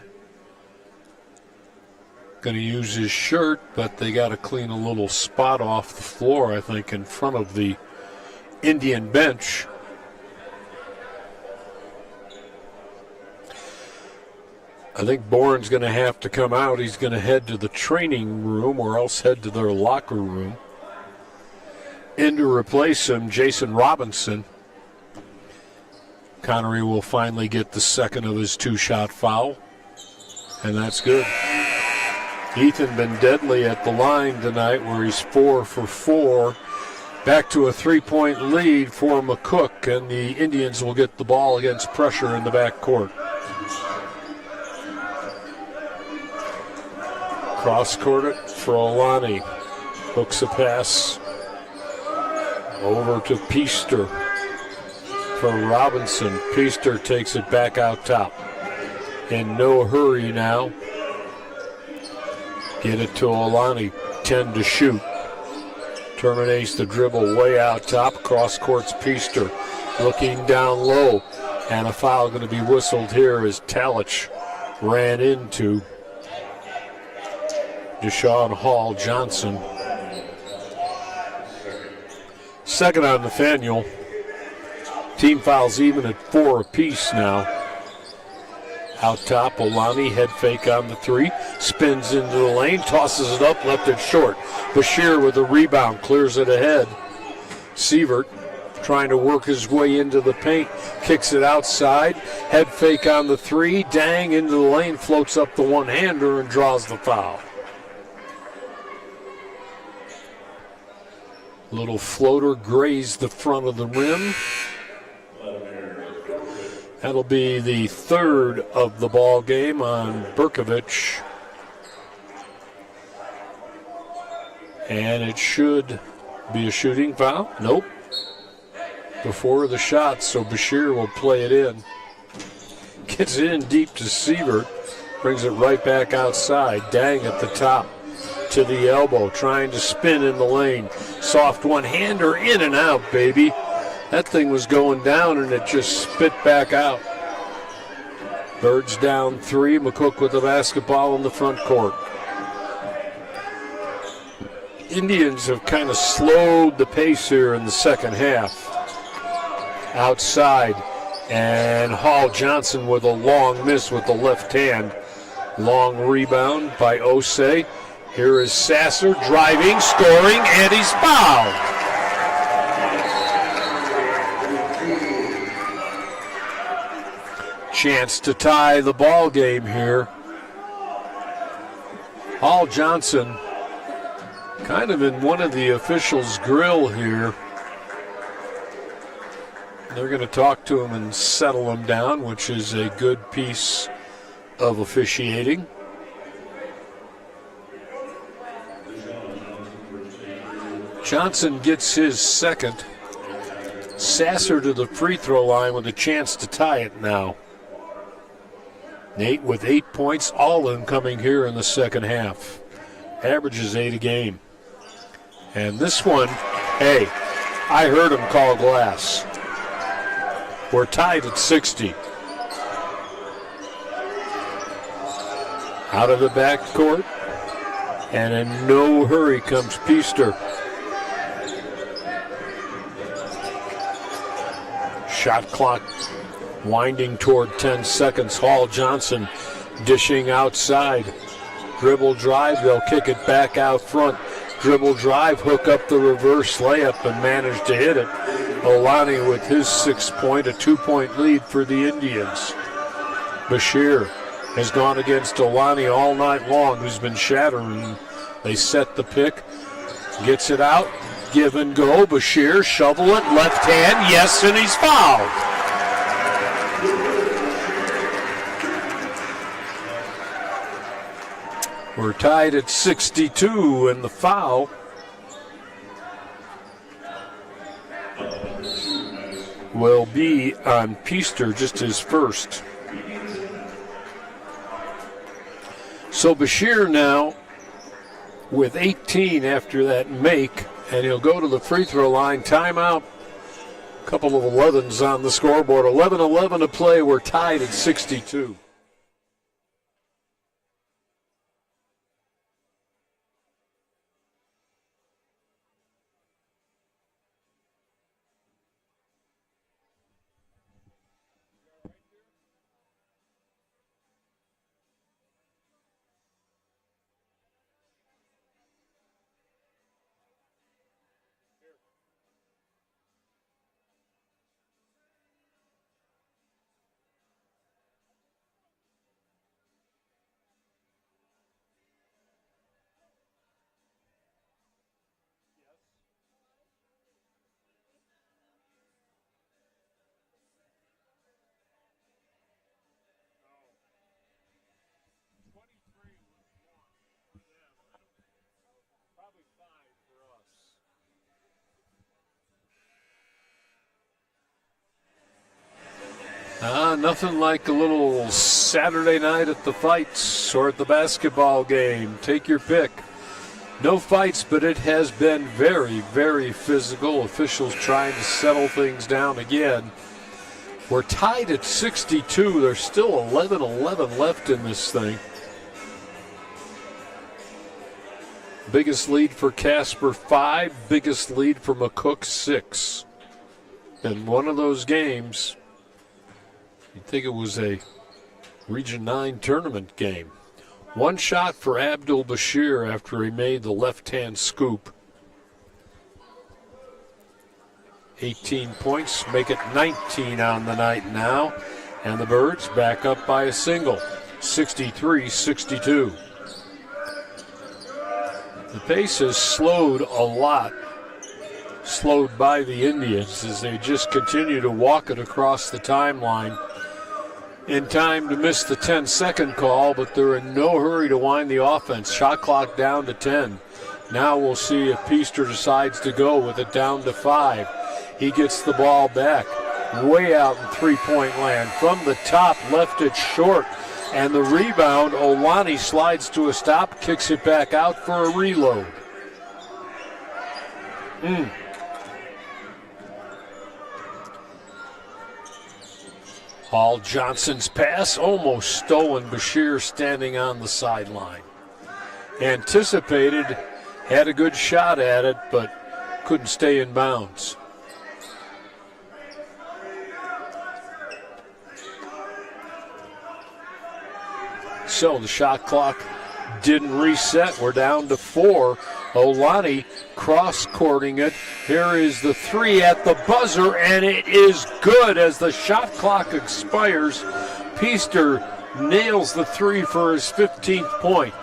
Going to use his shirt, but they got to clean a little spot off the floor, I think, in front of the Indian bench. I think Bourne's going to have to come out. He's going to head to the training room or else head to their locker room. In to replace him, Jason Robinson. Connery will finally get the second of his two-shot foul, and that's good. Ethan been deadly at the line tonight where he's 4 for 4. Back to a 3-point lead for McCook, and the Indians will get the ball against pressure in the backcourt. Cross-court it for Olani. Hooks a pass over to Peaster for Robinson. Peaster takes it back out top. In no hurry now. Get it to Olani. 10 to shoot. Terminates the dribble way out top. Cross-court's Peaster. Looking down low. And a foul going to be whistled here as Talich ran into Deshaun Hall Johnson. Second on Nathaniel. Team fouls even at 4 apiece now. Out top, Olani, head fake on the 3. Spins into the lane, tosses it up, left it short. Bashir with a rebound, clears it ahead. Sievert trying to work his way into the paint, kicks it outside. Head fake on the 3, Dang into the lane, floats up the one-hander and draws the foul. Little floater grazed the front of the rim. That'll be the third of the ball game on Berkovich. And it should be a shooting foul. Nope. Before the shot, so Bashir will play it in. Gets it in deep to Sievert. Brings it right back outside. Dang at the top. To the elbow, trying to spin in the lane. Soft one-hander, in and out, baby. That thing was going down and it just spit back out. Birds down 3. McCook with the basketball in the front court. Indians have kind of slowed the pace here in the second half. Outside, and Hall Johnson with a long miss with the left hand. Long rebound by Osei. Here is Sasser driving, scoring, and he's fouled. Chance to tie the ball game here. Hall Johnson kind of in one of the officials' grill here. They're going to talk to him and settle him down, which is a good piece of officiating. Johnson gets his second. Sasser to the free throw line with a chance to tie it now. Nate with 8 points, all of them coming here in the second half. Averages 8 a game. And this one, hey, I heard him call glass. We're tied at 60. Out of the backcourt, and in no hurry comes Peaster. Shot clock winding toward 10 seconds. Hall Johnson dishing outside. Dribble drive, they'll kick it back out front. Dribble drive, hook up the reverse layup and manage to hit it. Olani with his 6-point, a 2-point lead for the Indians. Bashir has gone against Olani all night long, who's been shattering. They set the pick, gets it out, give and go. Bashir, shovel it, left hand, yes, and he's fouled. We're tied at 62, and the foul will be on Peaster, just his first. So Bashir now with 18 after that make, and he'll go to the free throw line. Timeout. A couple of 11s on the scoreboard. 11-11 to play. We're tied at 62. nothing like a little Saturday night at the fights or at the basketball game. Take your pick. No fights, but it has been very, very physical. Officials trying to settle things down again. We're tied at 62. There's still 11-11 left in this thing. Biggest lead for Casper, 5. Biggest lead for McCook, 6. In one of those games, you'd think it was a Region 9 tournament game. One shot for Abdul Bashir after he made the left-hand scoop. 18 points, make it 19 on the night now. And the Birds back up by a single, 63-62. The pace has slowed a lot, slowed by the Indians as they just continue to walk it across the timeline. In time to miss the 10-second call, but they're in no hurry to wind the offense. Shot clock down to 10. Now we'll see if Peaster decides to go with it down to 5. He gets the ball back, way out in three-point land. From the top, left it short. And the rebound, Olani slides to a stop, kicks it back out for a reload. Hall Johnson's pass almost stolen. Bashir standing on the sideline. Anticipated, had a good shot at it, but couldn't stay in bounds. So the shot clock didn't reset. We're down to 4. Olani cross-courting it. Here is the 3 at the buzzer, and it is good as the shot clock expires. Peaster nails the 3 for his 15th point.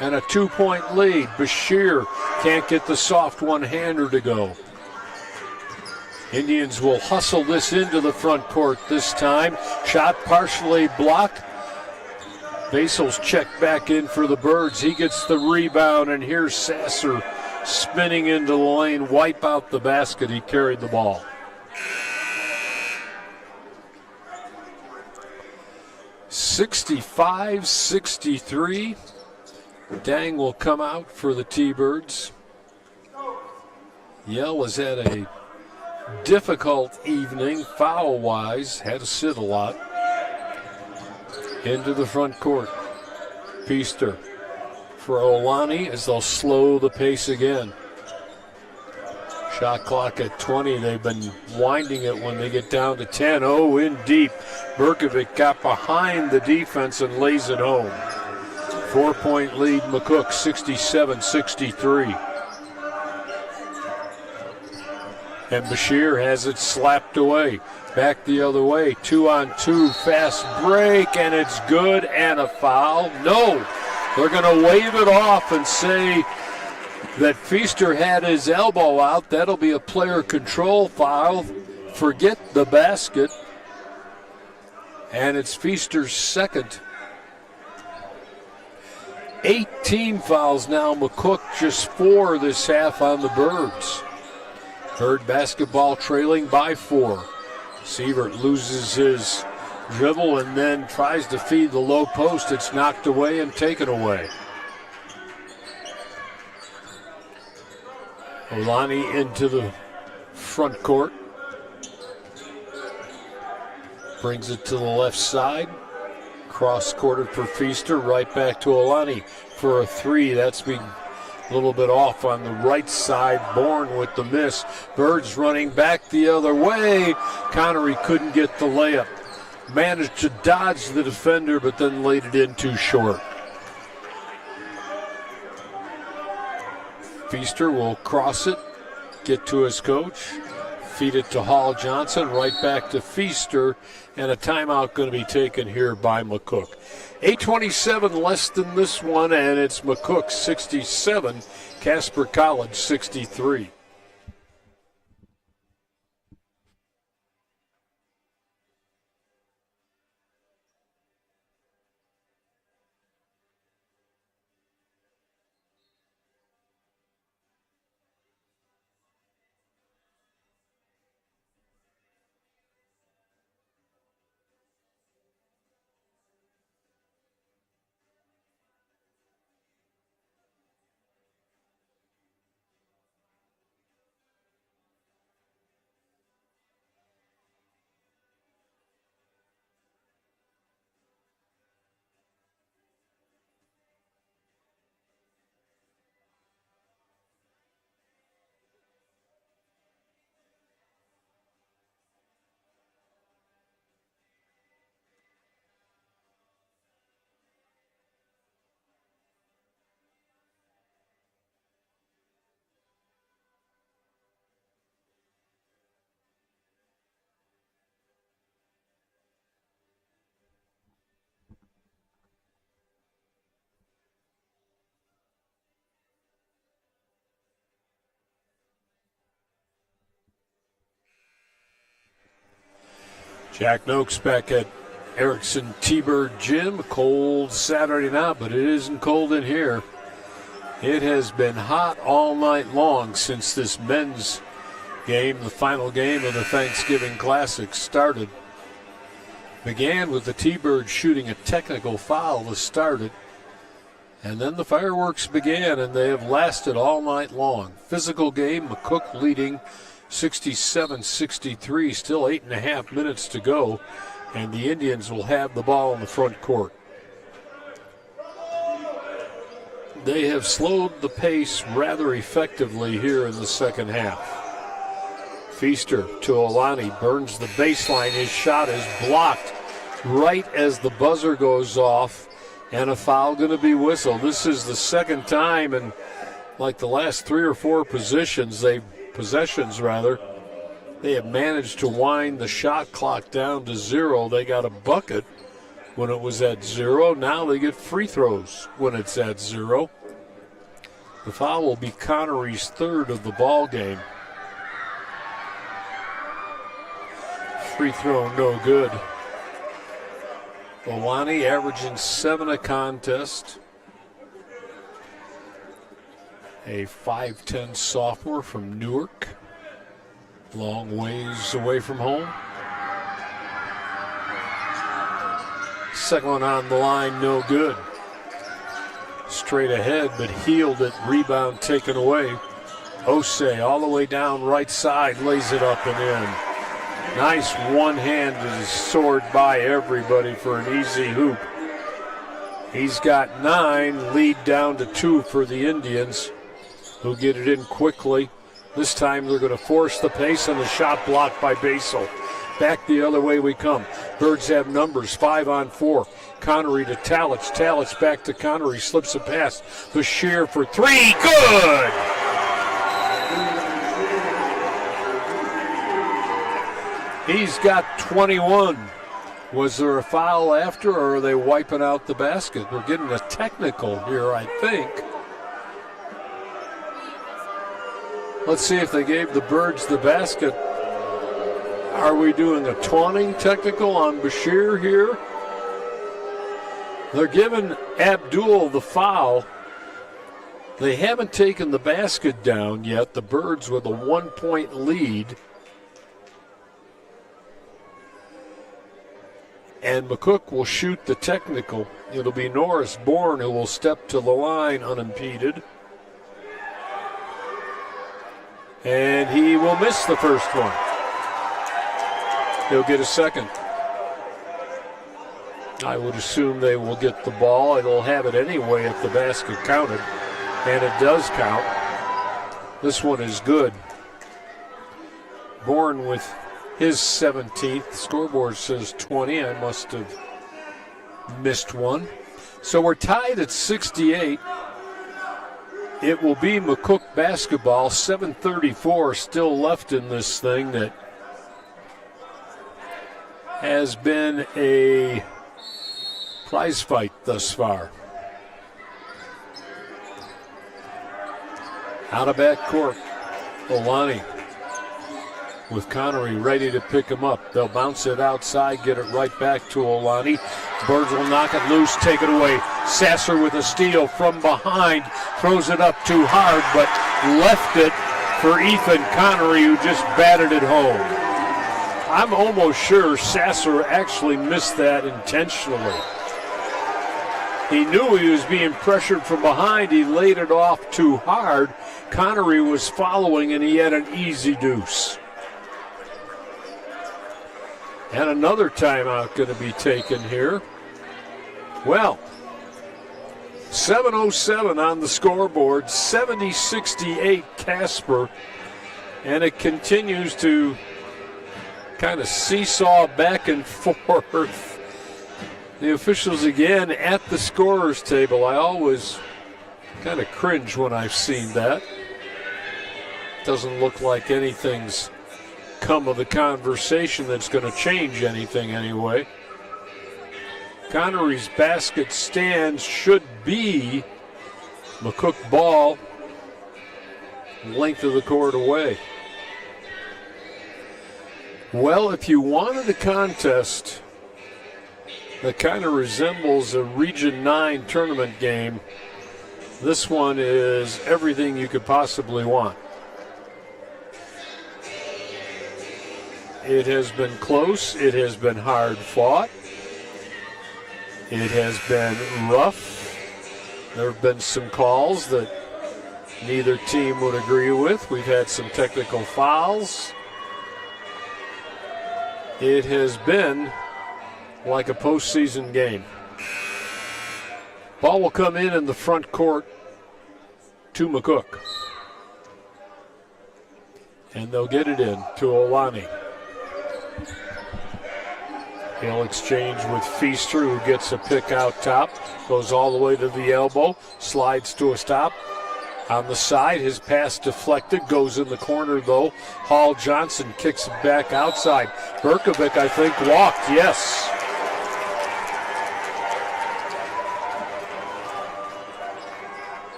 And a 2-point lead. Bashir can't get the soft one-hander to go. Indians will hustle this into the front court this time. Shot partially blocked. Basil's checked back in for the Birds. He gets the rebound, and here's Sasser spinning into the lane, wipe out the basket. He carried the ball. (65-63). Dang will come out for the T-Birds. Yell has had a difficult evening foul-wise. Had to sit a lot. Into the front court. Peaster for Olani as they'll slow the pace again. Shot clock at 20. They've been winding it when they get down to 10. Oh, in deep. Berkovic got behind the defense and lays it home. 4-point lead, McCook, 67-63. And Bashir has it slapped away. Back the other way, 2-on-2, fast break, and it's good, and a foul. No, they're going to wave it off and say that Feaster had his elbow out. That'll be a player control foul. Forget the basket. And it's Feaster's second. 18 fouls now. McCook just 4 this half on the Birds. Bird basketball trailing by 4. Sievert loses his dribble and then tries to feed the low post. It's knocked away and taken away. Olani into the front court. Brings it to the left side. Cross-courted for Feaster. Right back to Olani for a 3. That's been a little bit off on the right side. Bourne with the miss. Birds running back the other way. Connery couldn't get the layup. Managed to dodge the defender, but then laid it in too short. Feaster will cross it, get to his coach, feed it to Hall Johnson, right back to Feaster, and a timeout going to be taken here by McCook. 8:27 less than this one, and it's McCook 67, Casper College 63. Jack Noakes back at Erickson T-Bird Gym. A cold Saturday night, but it isn't cold in here. It has been hot all night long since this men's game, the final game of the Thanksgiving Classic, started. Began with the T-Bird shooting a technical foul to start it. And then the fireworks began, and they have lasted all night long. Physical game, McCook leading 67-63, still 8.5 minutes to go. And the Indians will have the ball in the front court. They have slowed the pace rather effectively here in the second half. Feaster to Olani, burns the baseline. His shot is blocked right as the buzzer goes off, and a foul going to be whistled. This is the second time in like the last 3 or 4 possessions they have managed to wind the shot clock down to 0. They got a bucket when it was at 0. Now they get free throws when it's at 0. The foul will be Connery's 3rd of the ball game. Free throw no good. Olani averaging 7 a contest. A 5'10" sophomore from Newark. Long ways away from home. Second one on the line, no good. Straight ahead, but healed it. Rebound taken away. Osei all the way down right side, lays it up and in. Nice one-handed sword by everybody for an easy hoop. He's got 9, lead down to 2 for the Indians, who get it in quickly. This time they're going to force the pace, and the shot blocked by Basel. Back the other way we come. Birds have numbers, 5 on 4. Connery to Talich. Talich back to Connery, slips a pass. Bashir for 3, good! He's got 21. Was there a foul after, or are they wiping out the basket? We're getting a technical here, I think. Let's see if they gave the Birds the basket. Are we doing a taunting technical on Bashir here? They're giving Abdul the foul. They haven't taken the basket down yet. The Birds with a 1-point lead. And McCook will shoot the technical. It'll be Norris Bourne who will step to the line unimpeded. And he will miss the first one. He'll get a second. I would assume they will get the ball. It'll have it anyway if the basket counted. And it does count. This one is good. Bourne with his 17th. Scoreboard says 20. I must have missed one. So we're tied at 68. It will be McCook basketball. 7:34 still left in this thing that has been a prize fight thus far. Out of backcourt, Olani with Connery ready to pick him up. They'll bounce it outside, get it right back to Olani. Birds will knock it loose, take it away. Sasser with a steal from behind, throws it up too hard, but left it for Ethan Connery, who just batted it home. I'm almost sure Sasser actually missed that intentionally. He knew he was being pressured from behind. He laid it off too hard. Connery was following, and he had an easy deuce. And another timeout going to be taken here. Well, 7:07 on the scoreboard, 70-68 Casper, and it continues to kind of seesaw back and forth. The officials again at the scorer's table. I always kind of cringe when I've seen that. Doesn't look like anything's come of the conversation that's going to change anything anyway. Connery's basket stand should be McCook ball, length of the court away. Well, if you wanted a contest that kind of resembles a Region 9 tournament game, this one is everything you could possibly want. It has been close. It has been hard fought. It has been rough. There have been some calls that neither team would agree with. We've had some technical fouls. It has been like a postseason game. Ball will come in the front court to McCook. And they'll get it in to Olani. He'll exchange with Feaster, who gets a pick out top. Goes all the way to the elbow. Slides to a stop. On the side, his pass deflected. Goes in the corner, though. Hall Johnson kicks it back outside. Berkovic, I think, walked. Yes.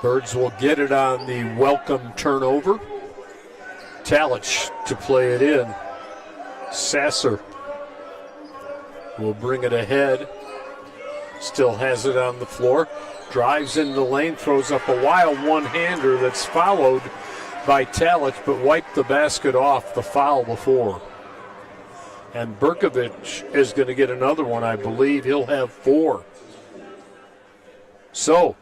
Birds will get it on the welcome turnover. Talich to play it in. Sasser will bring it ahead. Still has it on the floor. Drives into the lane, throws up a wild one-hander that's followed by Talich, but wiped the basket off the foul before. And Berkovic is going to get another one, I believe. He'll have 4. So,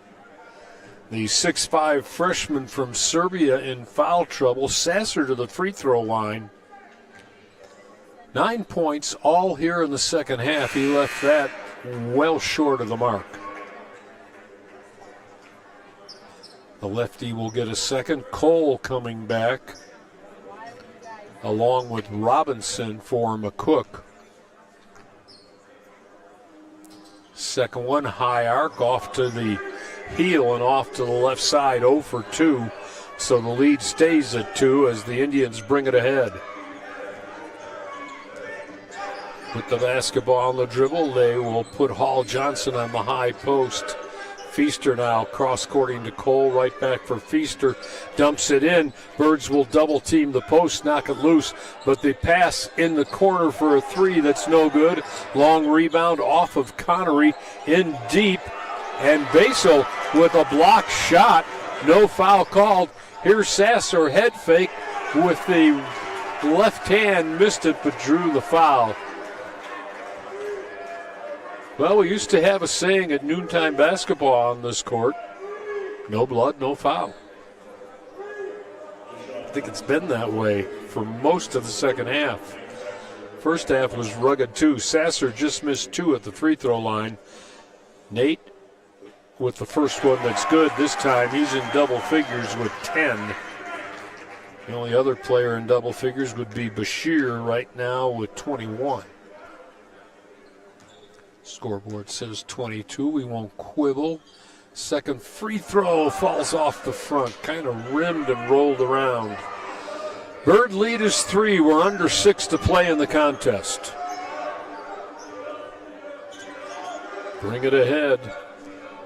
the 6'5" freshman from Serbia in foul trouble. Sasser to the free throw line. 9 points, all here in the second half. He left that well short of the mark. The lefty will get a second. Cole coming back, along with Robinson for McCook. Second one, high arc off to the heel and off to the left side, 0 for 2. So the lead stays at 2 as the Indians bring it ahead. With the basketball on the dribble, they will put Hall Johnson on the high post. Feaster now cross-courting to Cole, right back for Feaster. Dumps it in. Birds will double-team the post, knock it loose. But the pass in the corner for a 3 that's no good. Long rebound off of Connery, in deep. And Basil with a block shot. No foul called. Here's Sasser, head fake with the left hand. Missed it, but drew the foul. Well, we used to have a saying at noontime basketball on this court: no blood, no foul. I think it's been that way for most of the second half. First half was rugged too. Sasser just missed 2 at the free throw line. Nate with the first one that's good. This time he's in double figures with 10. The only other player in double figures would be Bashir right now with 21. Scoreboard says 22. We won't quibble. Second free throw falls off the front. Kind of rimmed and rolled around. Bird lead is 3. We're under 6 to play in the contest. Bring it ahead.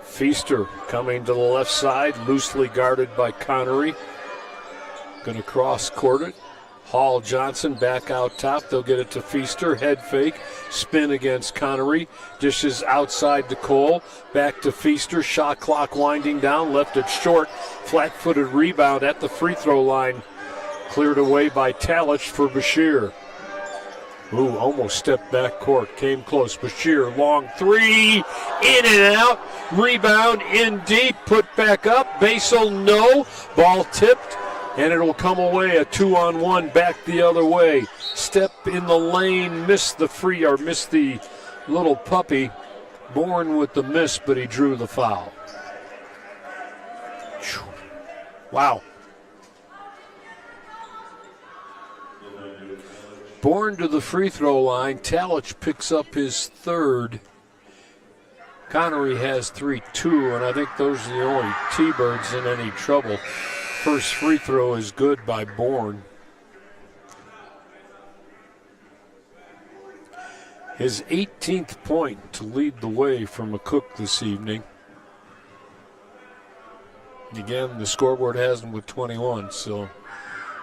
Feaster coming to the left side, loosely guarded by Connery. Going to cross-court it. Hall Johnson back out top. They'll get it to Feaster. Head fake. Spin against Connery. Dishes outside to Cole. Back to Feaster. Shot clock winding down. Left it short. Flat-footed rebound at the free throw line. Cleared away by Talich for Bashir. Ooh, almost stepped back court. Came close. Bashir, long 3. In and out. Rebound in deep. Put back up. Basil, no. Ball tipped. And it'll come away, a 2-on-1 back the other way. Step in the lane, missed the little puppy. Born with the miss, but he drew the foul. Wow. Born to the free throw line. Talich picks up his 3rd. Connery has 3-2, and I think those are the only T-Birds in any trouble. First free throw is good by Bourne. His 18th point to lead the way for McCook this evening. Again, the scoreboard has him with 21, so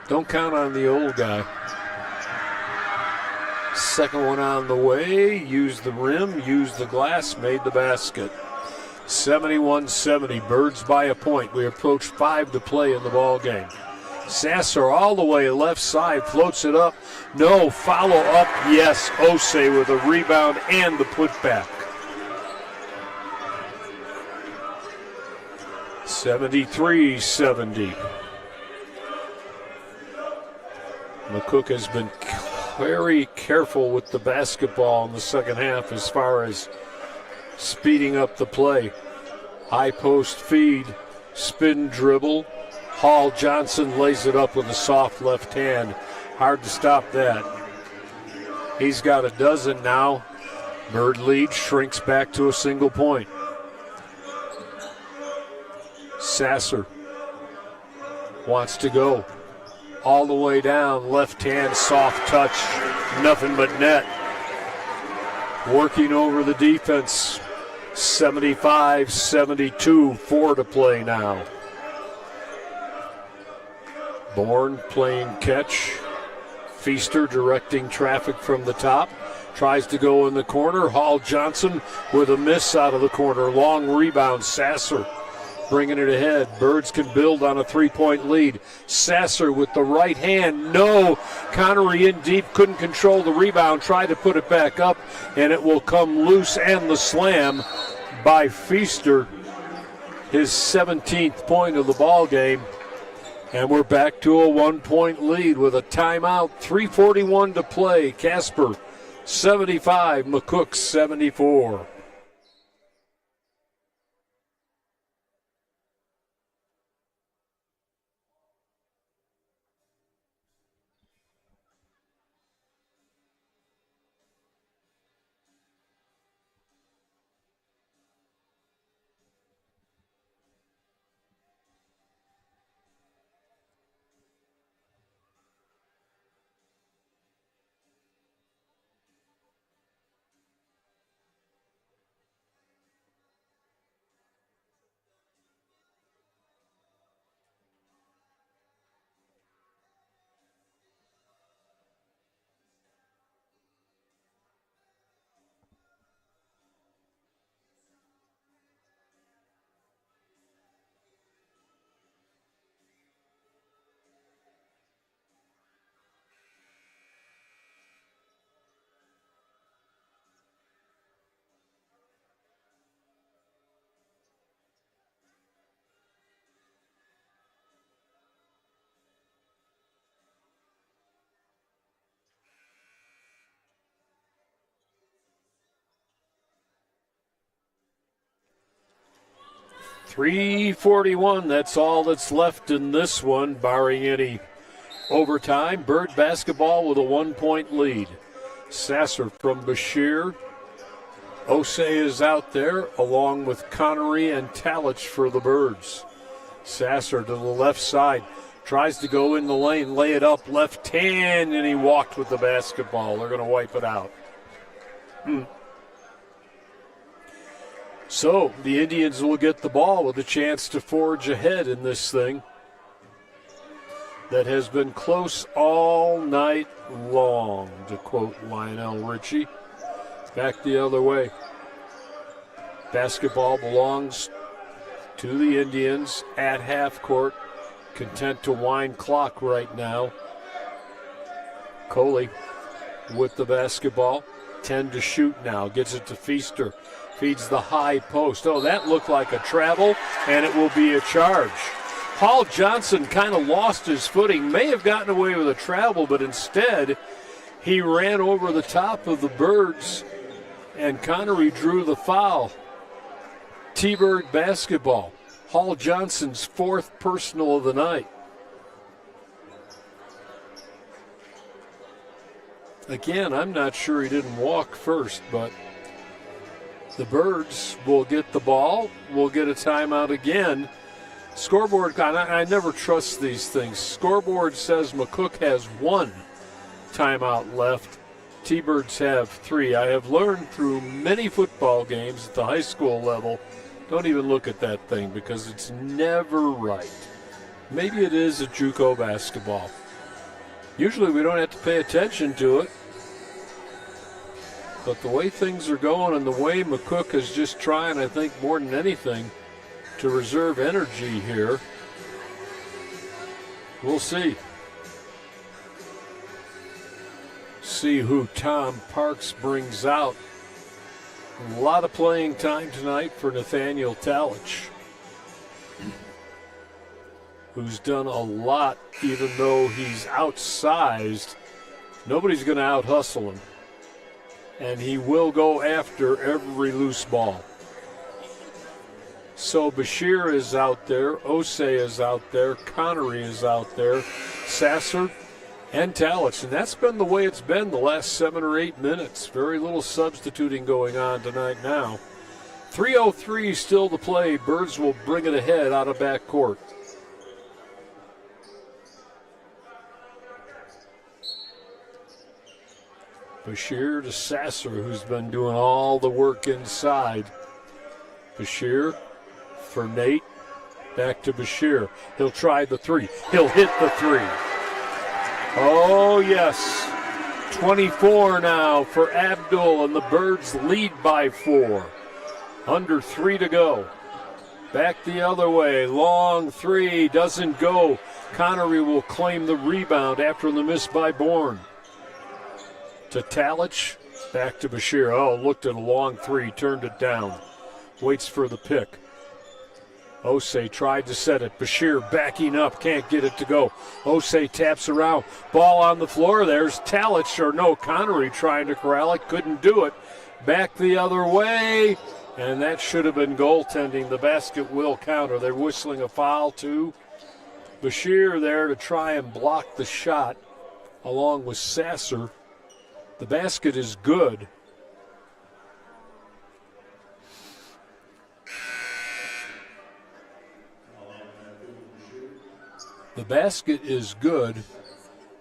don't count on the old guy. Second one on the way. Used the rim, used the glass, made the basket. 71-70. Birds by a point. We approach 5 to play in the ball game. Sasser all the way left side, floats it up. No, follow up, yes. Osei with a rebound and the putback. 73-70. McCook has been very careful with the basketball in the second half as far as speeding up the play. High post feed, spin dribble. Hall Johnson lays it up with a soft left hand. Hard to stop that. He's got a dozen now. Bird lead shrinks back to a single point. Sasser wants to go all the way down. Left hand, soft touch, nothing but net. Working over the defense. 75-72, 4 to play now. Bourne playing catch. Feaster directing traffic from the top. Tries to go in the corner. Hall Johnson with a miss out of the corner. Long rebound. Sasser bringing it ahead. Birds can build on a 3-point lead. Sasser with the right hand. No. Connery in deep. Couldn't control the rebound. Tried to put it back up, and it will come loose. And the slam by Feaster. His 17th point of the ball game. And we're back to a 1-point lead with a timeout. 3:41 to play. Casper 75, McCook 74. .341, that's all that's left in this one, barring any overtime. Bird basketball with a 1-point lead. Sasser from Bashir. Osei is out there along with Connery and Talich for the Birds. Sasser to the left side. Tries to go in the lane, lay it up, left hand, and he walked with the basketball. They're going to wipe it out. So the Indians will get the ball with a chance to forge ahead in this thing that has been close all night long, to quote Lionel Richie. Back the other way. Basketball belongs to the Indians at half court. Content to wind clock right now. Coley with the basketball. 10 to shoot now. Gets it to Feaster. Feeds the high post. Oh, that looked like a travel, and it will be a charge. Paul Johnson kind of lost his footing. May have gotten away with a travel, but instead he ran over the top of the Birds, and Connery drew the foul. T-Bird basketball. Hall Johnson's 4th personal of the night. Again, I'm not sure he didn't walk first, but the Birds will get the ball. We'll get a timeout again. Scoreboard, I never trust these things. Scoreboard says McCook has 1 timeout left. T-Birds have 3. I have learned through many football games at the high school level, don't even look at that thing because it's never right. Maybe it is at JUCO basketball. Usually we don't have to pay attention to it. But the way things are going and the way McCook is just trying, I think, more than anything, to reserve energy here, we'll see. See who Tom Parks brings out. A lot of playing time tonight for Nathaniel Talich, who's done a lot even though he's outsized. Nobody's going to out-hustle him. And he will go after every loose ball. So Bashir is out there, Osei is out there, Connery is out there, Sasser and Talich. And that's been the way it's been the last 7 or 8 minutes. Very little substituting going on tonight now. 3:03 still to play. Birds will bring it ahead out of backcourt. Bashir to Sasser, who's been doing all the work inside. Bashir for Nate. Back to Bashir. He'll try the three. He'll hit the three. Oh, yes. 24 now for Abdul, and the Birds lead by 4. Under 3 to go. Back the other way. Long three. Doesn't go. Connery will claim the rebound after the miss by Bourne. To Talich, back to Bashir. Oh, looked at a long three, turned it down. Waits for the pick. Osei tried to set it. Bashir backing up, can't get it to go. Osei taps around. Ball on the floor. There's Talich, or no, Connery trying to corral it. Couldn't do it. Back the other way. And that should have been goaltending. The basket will counter. They're whistling a foul to Bashir there to try and block the shot along with Sasser. The basket is good. The basket is good.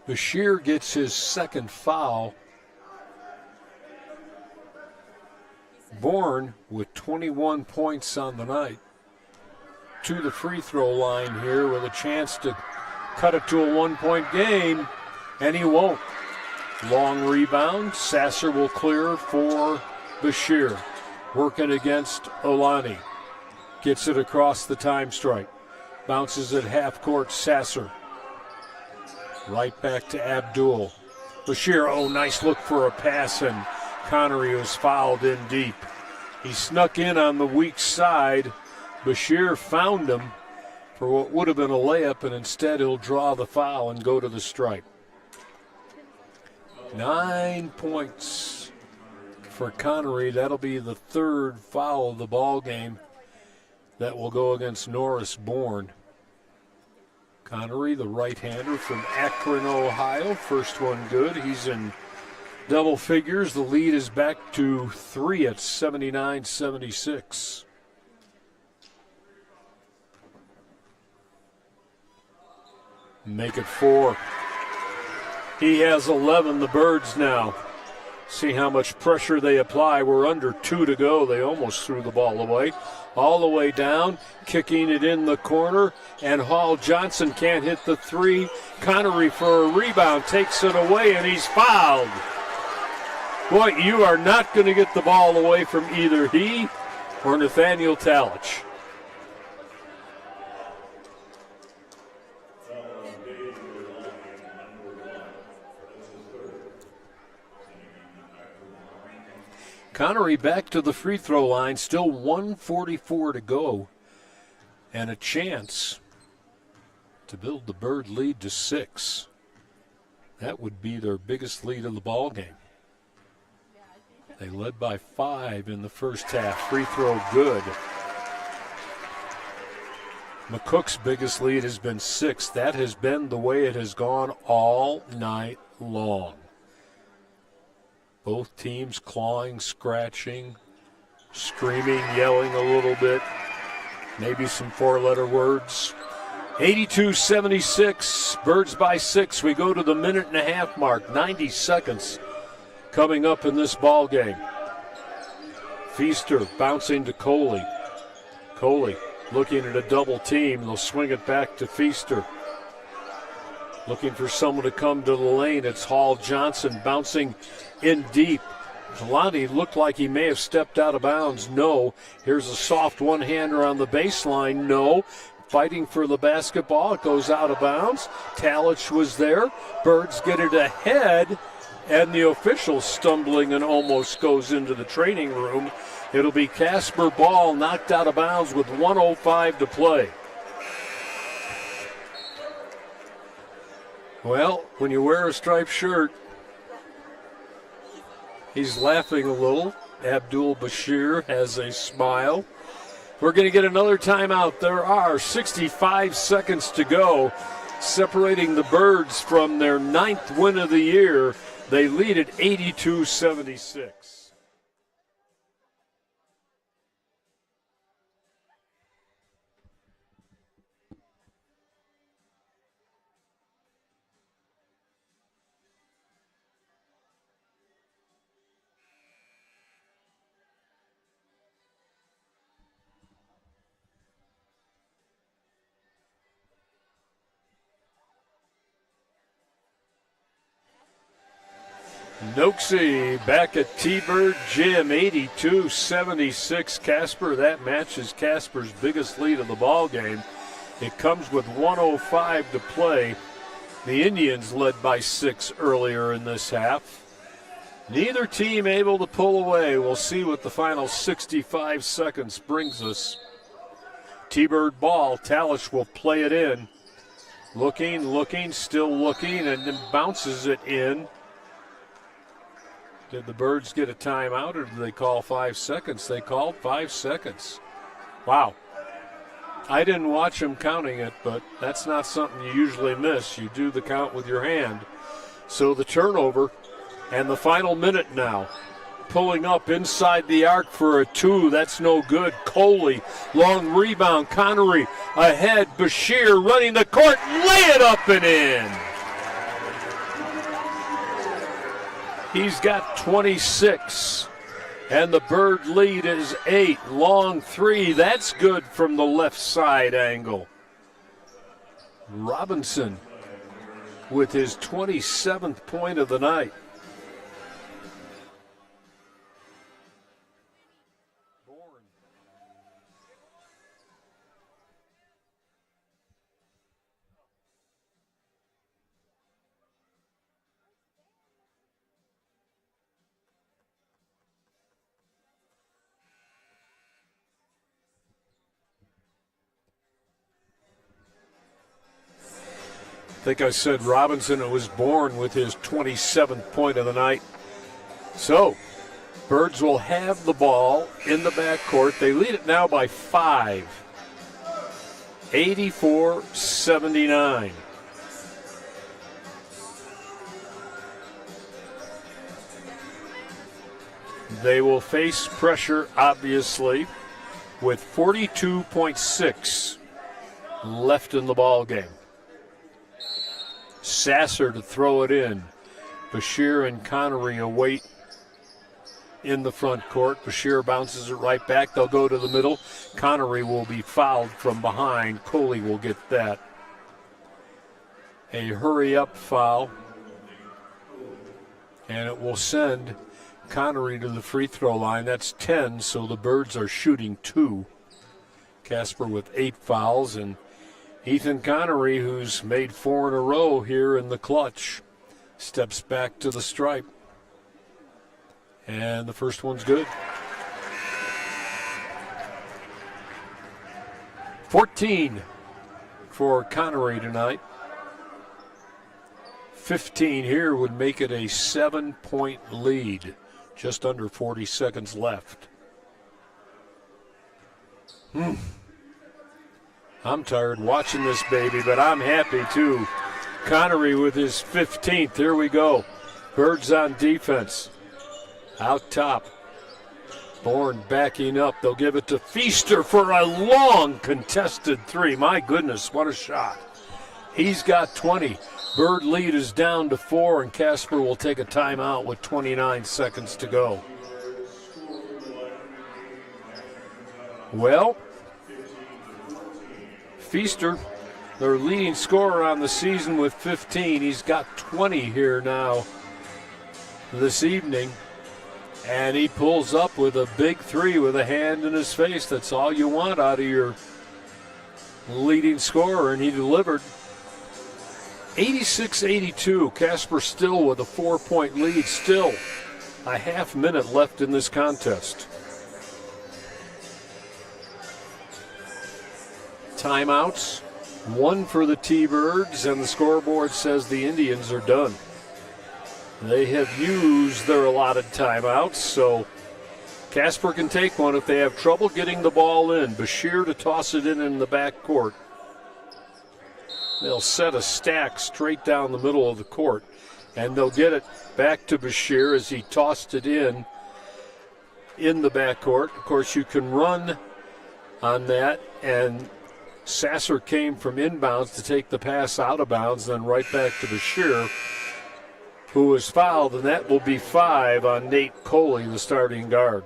Bashir gets his second foul. Bourne with 21 points on the night. To the free throw line here with a chance to cut it to a 1-point game, and he won't. Long rebound. Sasser will clear for Bashir. Working against Olani. Gets it across the time strike. Bounces at half court. Sasser. Right back to Abdul. Bashir, oh, nice look for a pass, and Connery was fouled in deep. He snuck in on the weak side. Bashir found him for what would have been a layup, and instead he'll draw the foul and go to the stripe. 9 points for Connery. That'll be the third foul of the ball game. That will go against Norris Bourne. Connery, the right-hander from Akron, Ohio. First one good. He's in double figures. The lead is back to 3 at 79-76. Make it 4. He has 11, the Birds now. See how much pressure they apply. We're under 2 to go. They almost threw the ball away. All the way down, kicking it in the corner, and Hall Johnson can't hit the three. Connery for a rebound, takes it away, and he's fouled. Boy, you are not going to get the ball away from either he or Nathaniel Talich. Connery back to the free throw line, still 1:44 to go, and a chance to build the Bird lead to 6. That would be their biggest lead of the ball game. They led by 5 in the first half. Free throw good. McCook's biggest lead has been 6. That has been the way it has gone all night long. Both teams clawing, scratching, screaming, yelling a little bit. Maybe some 4-letter words. 82-76, Birds by 6. We go to the minute-and-a-half mark, 90 seconds coming up in this ball game. Feaster bouncing to Coley. Coley looking at a double team. They'll swing it back to Feaster. Looking for someone to come to the lane. It's Hall Johnson bouncing in deep. Lonnie looked like he may have stepped out of bounds. No. Here's a soft one-hander on the baseline. No. Fighting for the basketball. It goes out of bounds. Talich was there. Birds get it ahead. And the official stumbling and almost goes into the training room. It'll be Casper ball knocked out of bounds with 1:05 to play. Well, when you wear a striped shirt, he's laughing a little. Abdul Bashir has a smile. We're going to get another timeout. There are 65 seconds to go, separating the Birds from their 9th win of the year. They lead at 82-76. Noxie back at T-Bird Gym, 82-76 Casper. That matches Casper's biggest lead of the ball game. It comes with 1:05 to play. The Indians led by 6 earlier in this half. Neither team able to pull away. We'll see what the final 65 seconds brings us. T-Bird ball. Talich will play it in. Looking, still looking, and then bounces it in. Did the Birds get a timeout, or did they call 5 seconds? They called 5 seconds. Wow. I didn't watch them counting it, but that's not something you usually miss. You do the count with your hand. So the turnover, and the final minute now. Pulling up inside the arc for a 2. That's no good. Coley, long rebound. Connery ahead. Bashir running the court. Lay it up and in. He's got 26, and the Bird lead is 8. Long 3, that's good from the left side angle. Robinson with his 27th point of the night. I think I said Robinson was born with his 27th point of the night. So, Birds will have the ball in the backcourt. They lead it now by 5. 84-79. They will face pressure, obviously, with 42.6 left in the ball game. Sasser to throw it in. Bashir and Connery await in the front court. Bashir bounces it right back. They'll go to the middle. Connery will be fouled from behind. Coley will get that. A hurry-up foul. And it will send Connery to the free throw line. That's 10, so the Birds are shooting 2. Casper with 8 fouls, and Ethan Connery, who's made 4 in a row here in the clutch, steps back to the stripe. And the first one's good. 14 for Connery tonight. 15 here would make it a 7-point lead. Just under 40 seconds left. I'm tired watching this baby, but I'm happy too. Connery with his 15th. Here we go. Birds on defense. Out top. Bourne backing up. They'll give it to Feaster for a long contested 3. My goodness, what a shot. He's got 20. Bird lead is down to 4, and Casper will take a timeout with 29 seconds to go. Well, Feaster, their leading scorer on the season with 15. He's got 20 here now this evening. And he pulls up with a big three with a hand in his face. That's all you want out of your leading scorer, and he delivered. 86-82, Casper still with a 4-point lead, still a half minute left in this contest. Timeouts, one for the T-Birds, and the scoreboard says the Indians are done. They have used their allotted timeouts, so Casper can take one if they have trouble getting the ball in. Bashir to toss it in the back court. They'll set a stack straight down the middle of the court, and they'll get it back to Bashir as he tossed it in the back court. Of course, you can run on that, and Sasser came from inbounds to take the pass out of bounds, then right back to Bashir, who was fouled, and that will be 5 on Nate Coley, the starting guard.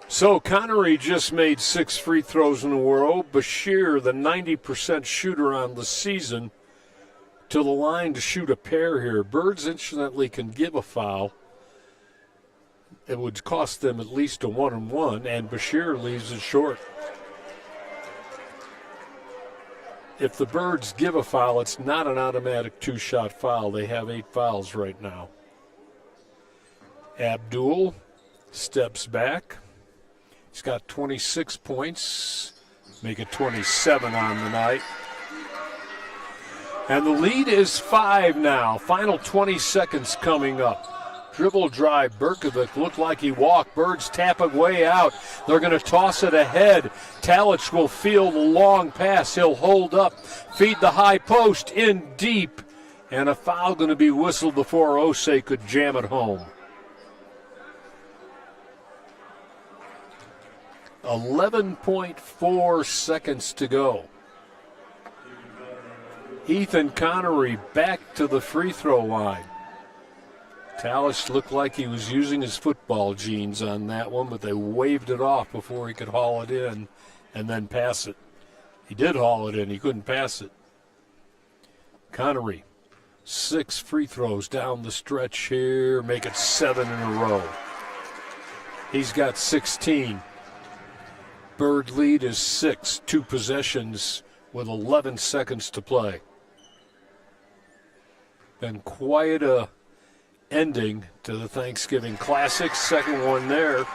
So Connery just made 6 free throws in a row. Bashir, the 90% shooter on the season, to the line to shoot a pair here. Birds, incidentally, can give a foul. It would cost them at least a 1-and-1, and Bashir leaves it short. If the Birds give a foul, it's not an automatic 2-shot foul. They have 8 fouls right now. Abdul steps back. He's got 26 points, make it 27 on the night. And the lead is 5 now. Final 20 seconds coming up. Dribble drive, Berkovic looked like he walked. Birds tap it way out. They're going to toss it ahead. Talich will field a long pass. He'll hold up, feed the high post in deep. And a foul going to be whistled before Osei could jam it home. 11.4 seconds to go. Ethan Connery back to the free throw line. Talich looked like he was using his football jeans on that one, but they waved it off before he could haul it in and then pass it. He did haul it in, he couldn't pass it. Connery, 6 free throws down the stretch here, make it 7 in a row. He's got 16. Bird lead is 6, 2 possessions with 11 seconds to play. Been quite a ending to the Thanksgiving Classic. Second one there.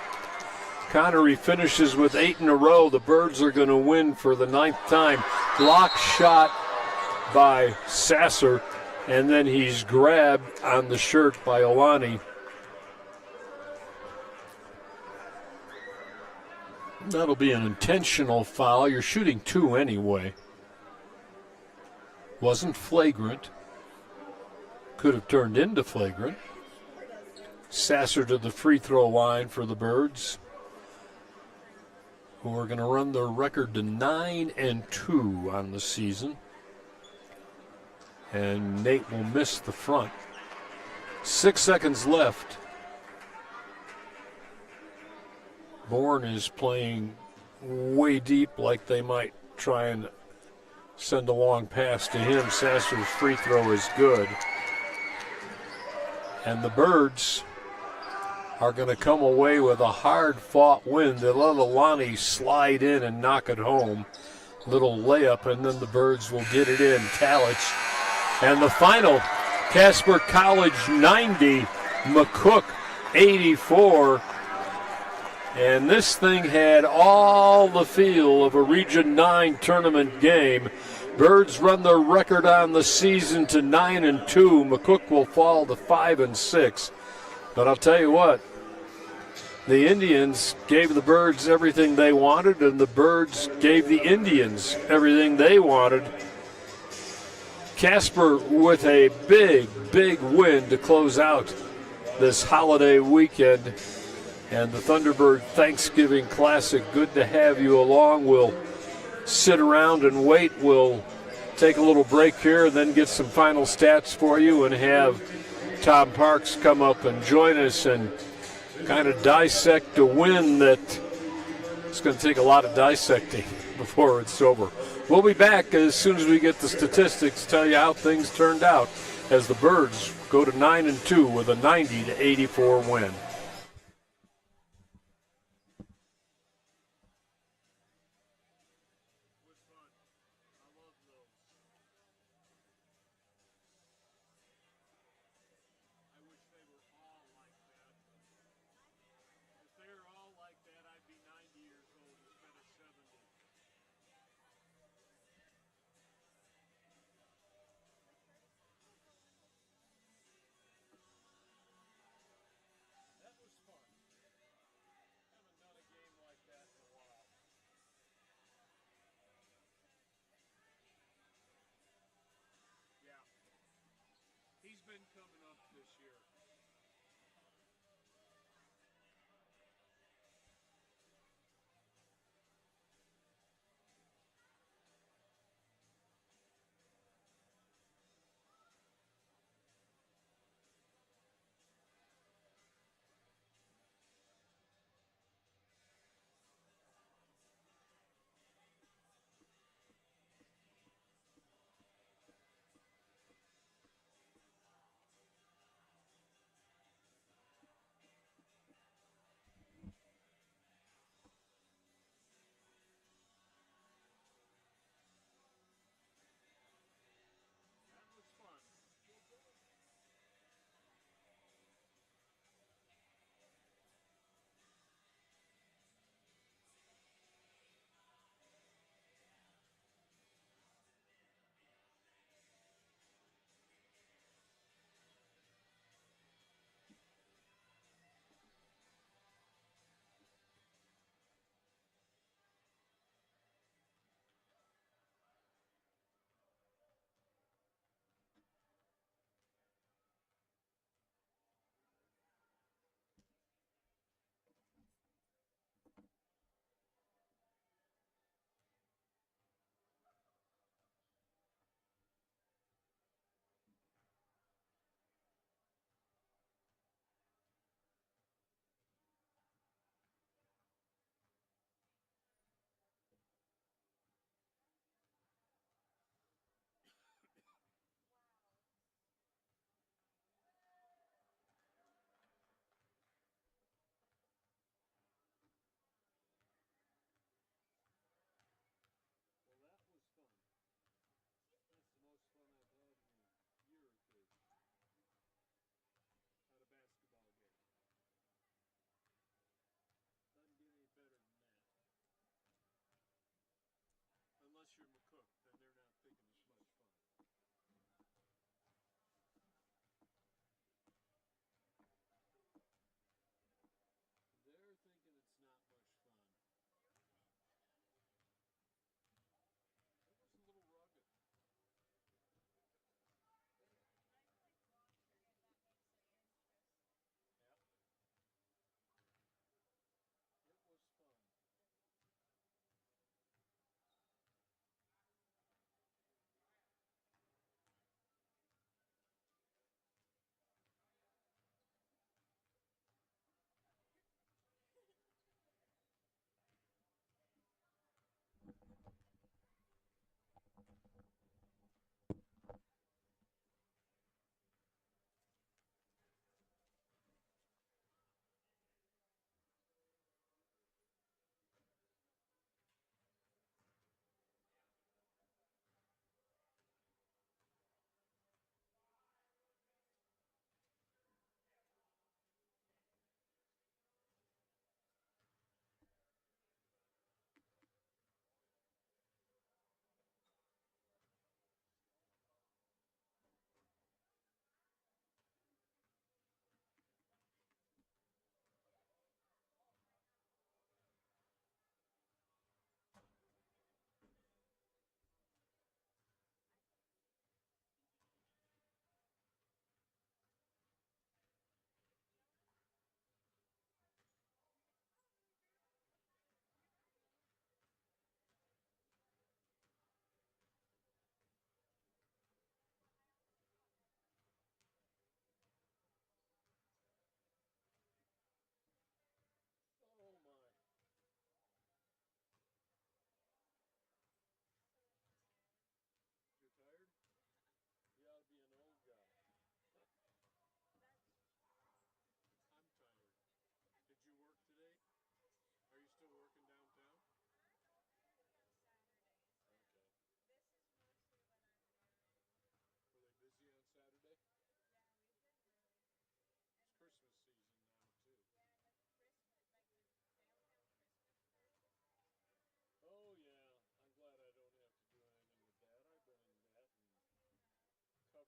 Connery finishes with 8 in a row. The Birds are going to win for the 9th time. Block shot by Sasser, and then he's grabbed on the shirt by Olani. That'll be an intentional foul. You're shooting 2 anyway. Wasn't flagrant. Could have turned into flagrant. Sasser to the free throw line for the Birds, who are going to run their record to 9-2 on the season. And Nate will miss the front. 6 seconds left. Bourne is playing way deep, like they might try and send a long pass to him. Sasser's free throw is good. And the Birds are going to come away with a hard-fought win. They let Olani slide in and knock it home. Little layup, and then the Birds will get it in. Talich. And the final, Casper College 90, McCook 84. And this thing had all the feel of a Region 9 tournament game. Birds run their record on the season to 9-2. McCook will fall to 5-6. But I'll tell you what, the Indians gave the Birds everything they wanted, and the Birds gave the Indians everything they wanted. Casper with a big, big win to close out this holiday weekend. And the Thunderbird Thanksgiving Classic, good to have you along. We'll sit around and wait. We'll take a little break here and then get some final stats for you and have Tom Parks come up and join us and kind of dissect a win that it's going to take a lot of dissecting before it's over. We'll be back as soon as we get the statistics, tell you how things turned out as the Birds go to 9-2 with a 90-84 win.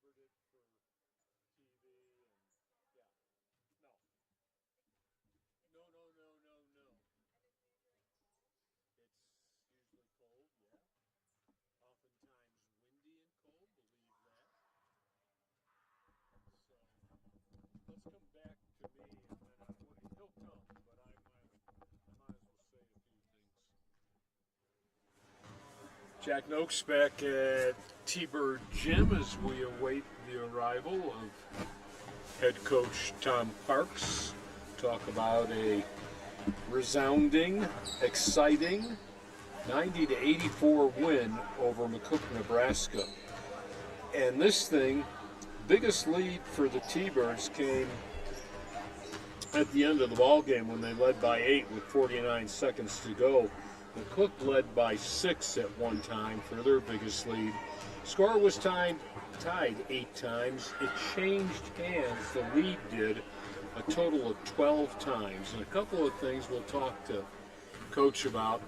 covered it for TV, and yeah. No. No. It's usually cold, yeah. Oftentimes windy and cold, believe that. So let's come back to me, and then he'll come, but I might as well say a few things. Jack Noakes back at T-Bird Gym as we await the arrival of head coach Tom Parks. Talk about a resounding, exciting 90-84 win over McCook, Nebraska. And this thing, biggest lead for the T-Birds came at the end of the ball game when they led by 8 with 49 seconds to go. McCook led by 6 at one time for their biggest lead. Score was tied 8 times. It changed hands, the lead did, a total of 12 times. And a couple of things we'll talk to Coach about.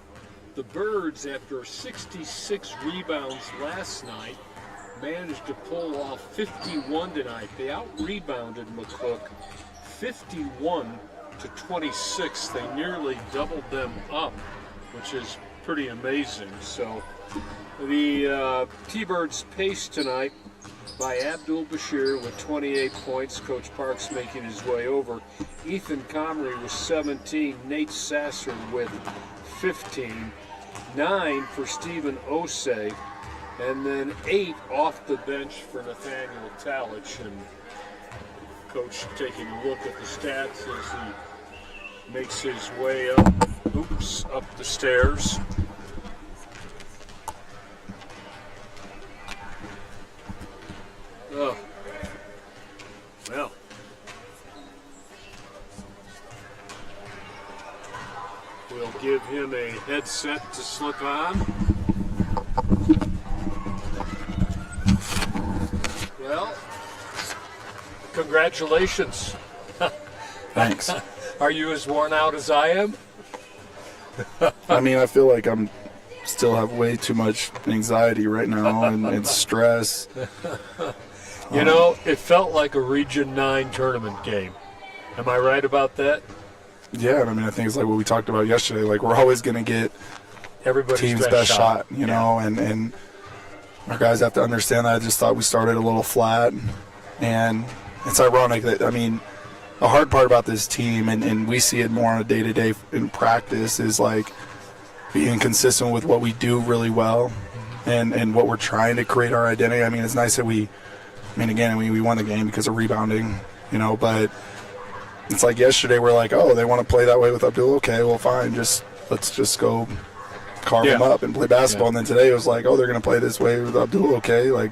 The Birds, after 66 rebounds last night, managed to pull off 51 tonight. They out-rebounded McCook 51 to 26. They nearly doubled them up, which is pretty amazing. So the T-Birds paced tonight by Abdul Bashir with 28 points. Coach Parks making his way over. Ethan Comrie with 17. Nate Sasser with 15. 9 for Stephen Osei. And then 8 off the bench for Nathaniel Talich. And Coach taking a look at the stats as he makes his way up the stairs. Oh, well. We'll give him a headset to slip on. Well, congratulations. Thanks. Are you as worn out as I am? I mean, I feel like I'm still have way too much anxiety right now and stress. You know, it felt like a Region 9 tournament game. Am I right about that? Yeah, I mean, I think it's like what we talked about yesterday. Like, we're always going to get everybody's team's best shot, you know, and our guys have to understand that. I just thought we started a little flat, and it's ironic that, I mean, the hard part about this team, and we see it more on a day-to-day in practice, is like being consistent with what we do really well and what we're trying to create our identity. I mean, it's nice that we won the game because of rebounding, you know, but it's like yesterday we're like, oh, they want to play that way with Abdul. Okay, well, fine. Let's just go carve them up and play basketball. And then today it was like, oh, they're going to play this way with Abdul. Okay, like,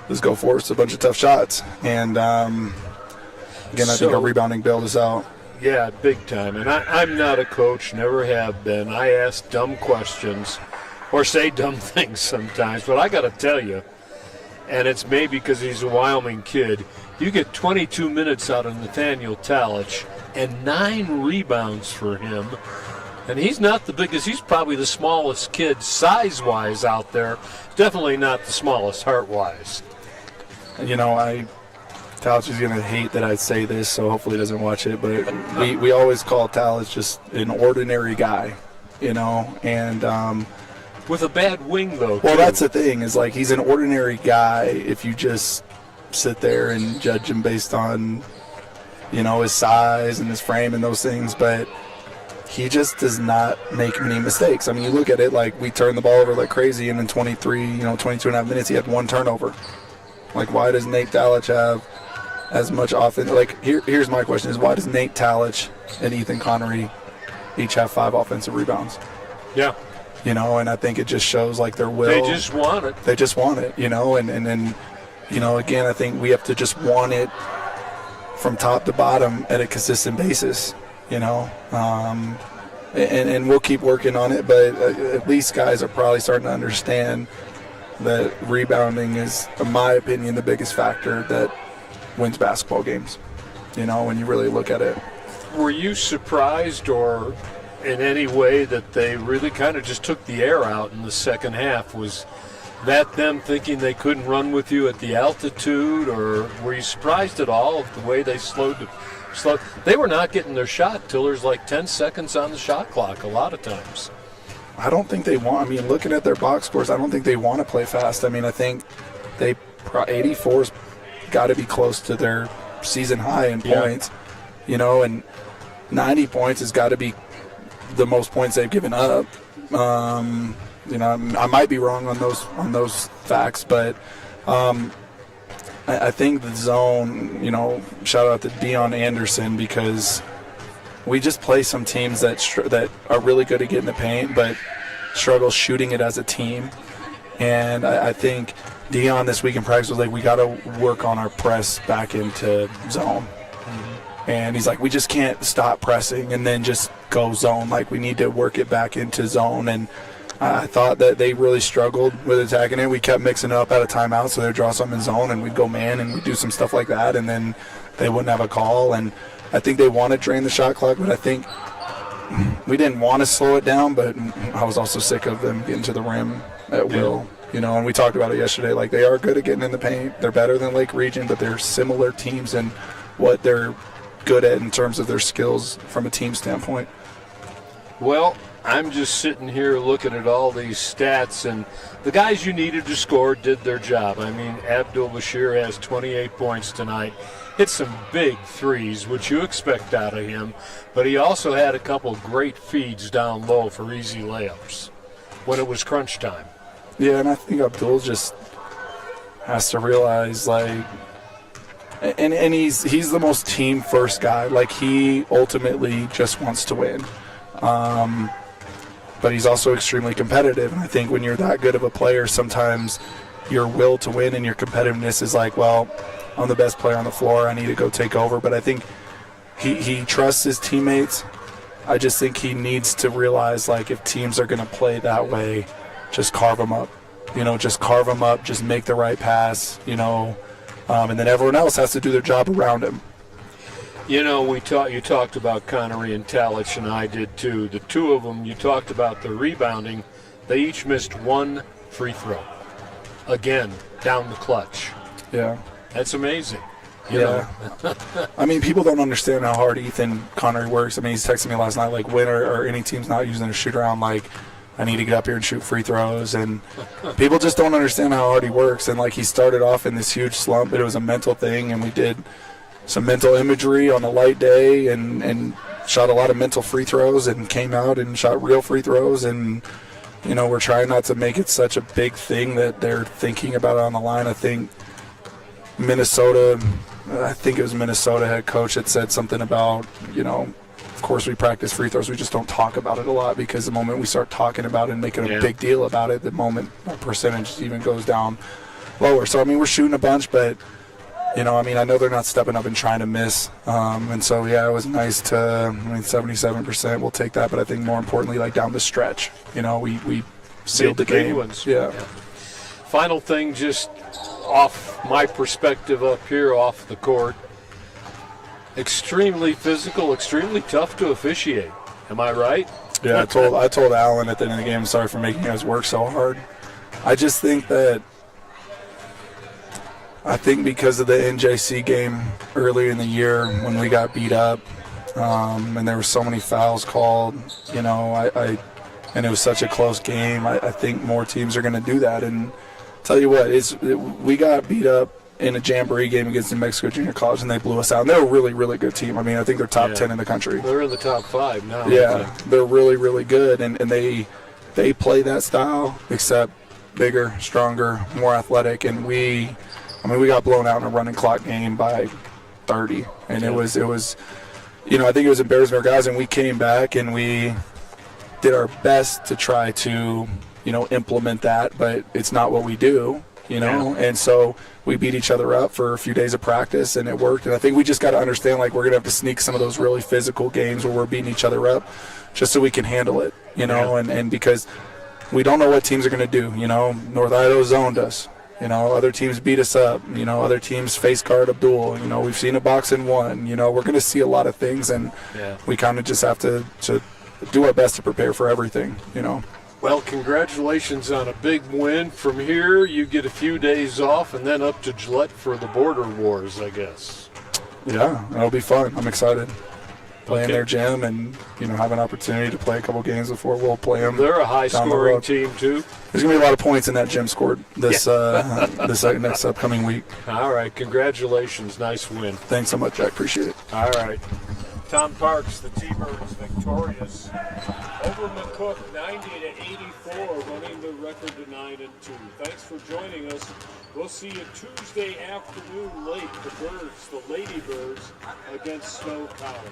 let's go force a bunch of tough shots. And, again, I think our rebounding bailed us out. Yeah, big time. And I'm not a coach, never have been. I ask dumb questions or say dumb things sometimes. But I got to tell you, and it's maybe because he's a Wyoming kid, you get 22 minutes out of Nathaniel Talich and 9 rebounds for him. And he's not the biggest. He's probably the smallest kid size-wise out there. Definitely not the smallest heart-wise. You know, Talich is going to hate that I say this, so hopefully he doesn't watch it. But we always call Talich just an ordinary guy, you know, and with a bad wing, though. Well, that's the thing, is like he's an ordinary guy if you just sit there and judge him based on, you know, his size and his frame and those things. But he just does not make many mistakes. I mean, you look at it, like, we turned the ball over like crazy, and in 22 and a half minutes, he had 1 turnover. Like, why does Nate Talich have as much offense? Like, here's my question is, why does Nate Talich and Ethan Connery each have 5 offensive rebounds? Yeah. You know, and I think it just shows, like, their will. They just want it. They just want it, you know, and then, you know, again, I think we have to just want it from top to bottom at a consistent basis, you know. And we'll keep working on it, but at least guys are probably starting to understand that rebounding is, in my opinion, the biggest factor that wins basketball games, you know, when you really look at it. Were you surprised or in any way that they really kind of just took the air out in the second half? Was that them thinking they couldn't run with you at the altitude, or were you surprised at all of the way they slowed? They were not getting their shot till there's like 10 seconds on the shot clock a lot of times. I don't think they want. I mean, looking at their box scores, I don't think they want to play fast. I mean, I think 84's got to be close to their season high in points, and 90 points has got to be the most points they've given up. I might be wrong on those facts, but I think the zone, shout out to Dion Anderson, because we just play some teams that are really good at getting the paint, but struggle shooting it as a team. And I think Dion this week in practice was like, we got to work on our press back into zone. Mm-hmm. And he's like, we just can't stop pressing and then just go zone. Like, we need to work it back into zone. And I thought that they really struggled with attacking it. We kept mixing it up at a timeout, so they'd draw something in zone, and we'd go man, and we'd do some stuff like that, and then they wouldn't have a call. And I think they want to drain the shot clock, but I think we didn't want to slow it down, but I was also sick of them getting to the rim at will. And we talked about it yesterday. Like, they are good at getting in the paint. They're better than Lake Region, but they're similar teams in what they're good at in terms of their skills from a team standpoint. Well, I'm just sitting here looking at all these stats, and the guys you needed to score did their job. I mean, Abdul Bashir has 28 points tonight. Hit some big threes, which you expect out of him, but he also had a couple great feeds down low for easy layups when it was crunch time. Yeah, and I think Abdul just has to realize, like, and he's the most team first guy. Like, he ultimately just wants to win. But he's also extremely competitive, and I think when you're that good of a player, sometimes your will to win and your competitiveness is like, well, I'm the best player on the floor, I need to go take over. But I think he trusts his teammates. I just think he needs to realize, like, if teams are going to play that way, just carve them up. Just carve them up, just make the right pass, and then everyone else has to do their job around him. You talked about Connery and Talich, and I did too. The two of them, you talked about the rebounding. They each missed one free throw. Again, down the clutch. Yeah. That's amazing. You know. I mean, people don't understand how hard Ethan Connery works. I mean, he's texting me last night, like, when are any teams not using a shoot around, like, I need to get up here and shoot free throws. And people just don't understand how hard he works. And, like, he started off in this huge slump, but it was a mental thing, and we did some mental imagery on a light day and shot a lot of mental free throws and came out and shot real free throws. And, we're trying not to make it such a big thing that they're thinking about it on the line. I think it was Minnesota head coach that said something about, of course we practice free throws, we just don't talk about it a lot, because the moment we start talking about it and making a big deal about it, the moment our percentage even goes down lower. So, I mean, we're shooting a bunch, but I know they're not stepping up and trying to miss. And so, it was nice to, 77%, we'll take that. But I think more importantly, like, down the stretch, we sealed the game. Yeah. Final thing, just off my perspective up here off the court, extremely physical, extremely tough to officiate. Am I right? Yeah, I told Alan at the end of the game, sorry for making you guys work so hard. I just think that because of the NJC game earlier in the year when we got beat up, and there were so many fouls called, and it was such a close game, I think more teams are going to do that. And tell you what, we got beat up in a jamboree game against New Mexico Junior College, and they blew us out. And they're a really, really good team. I mean, I think they're top 10 in the country. They're in the top 5 now. Yeah, they're really, really good, and they play that style, except bigger, stronger, more athletic, and we got blown out in a running clock game by 30, and it was I think it was embarrassing for our guys, and we came back and we did our best to try to implement that, but it's not what we do, and so we beat each other up for a few days of practice, and it worked. And I think we just got to understand, like, we're going to have to sneak some of those really physical games where we're beating each other up just so we can handle it, and because we don't know what teams are going to do. North Idaho zoned us. Other teams beat us up. Other teams face guard Abdul. We've seen a box and one. We're going to see a lot of things, and we kind of just have to do our best to prepare for everything. Well, congratulations on a big win. From here, you get a few days off and then up to Gillette for the Border Wars, I guess. Yeah, it'll be fun. I'm excited. Playing Okay. their gym and, have an opportunity to play a couple games before we'll play them. They're a down the high-scoring road. team, too. There's going to be a lot of points in that gym scored this next upcoming week. All right, congratulations. Nice win. Thanks so much, Jack. Appreciate it. All right. Tom Parks, the T-Birds victorious over McCook, 90-84, running the record to 9-2. Thanks for joining us. We'll see you Tuesday afternoon late. The Birds, the Lady Birds, against Snow College.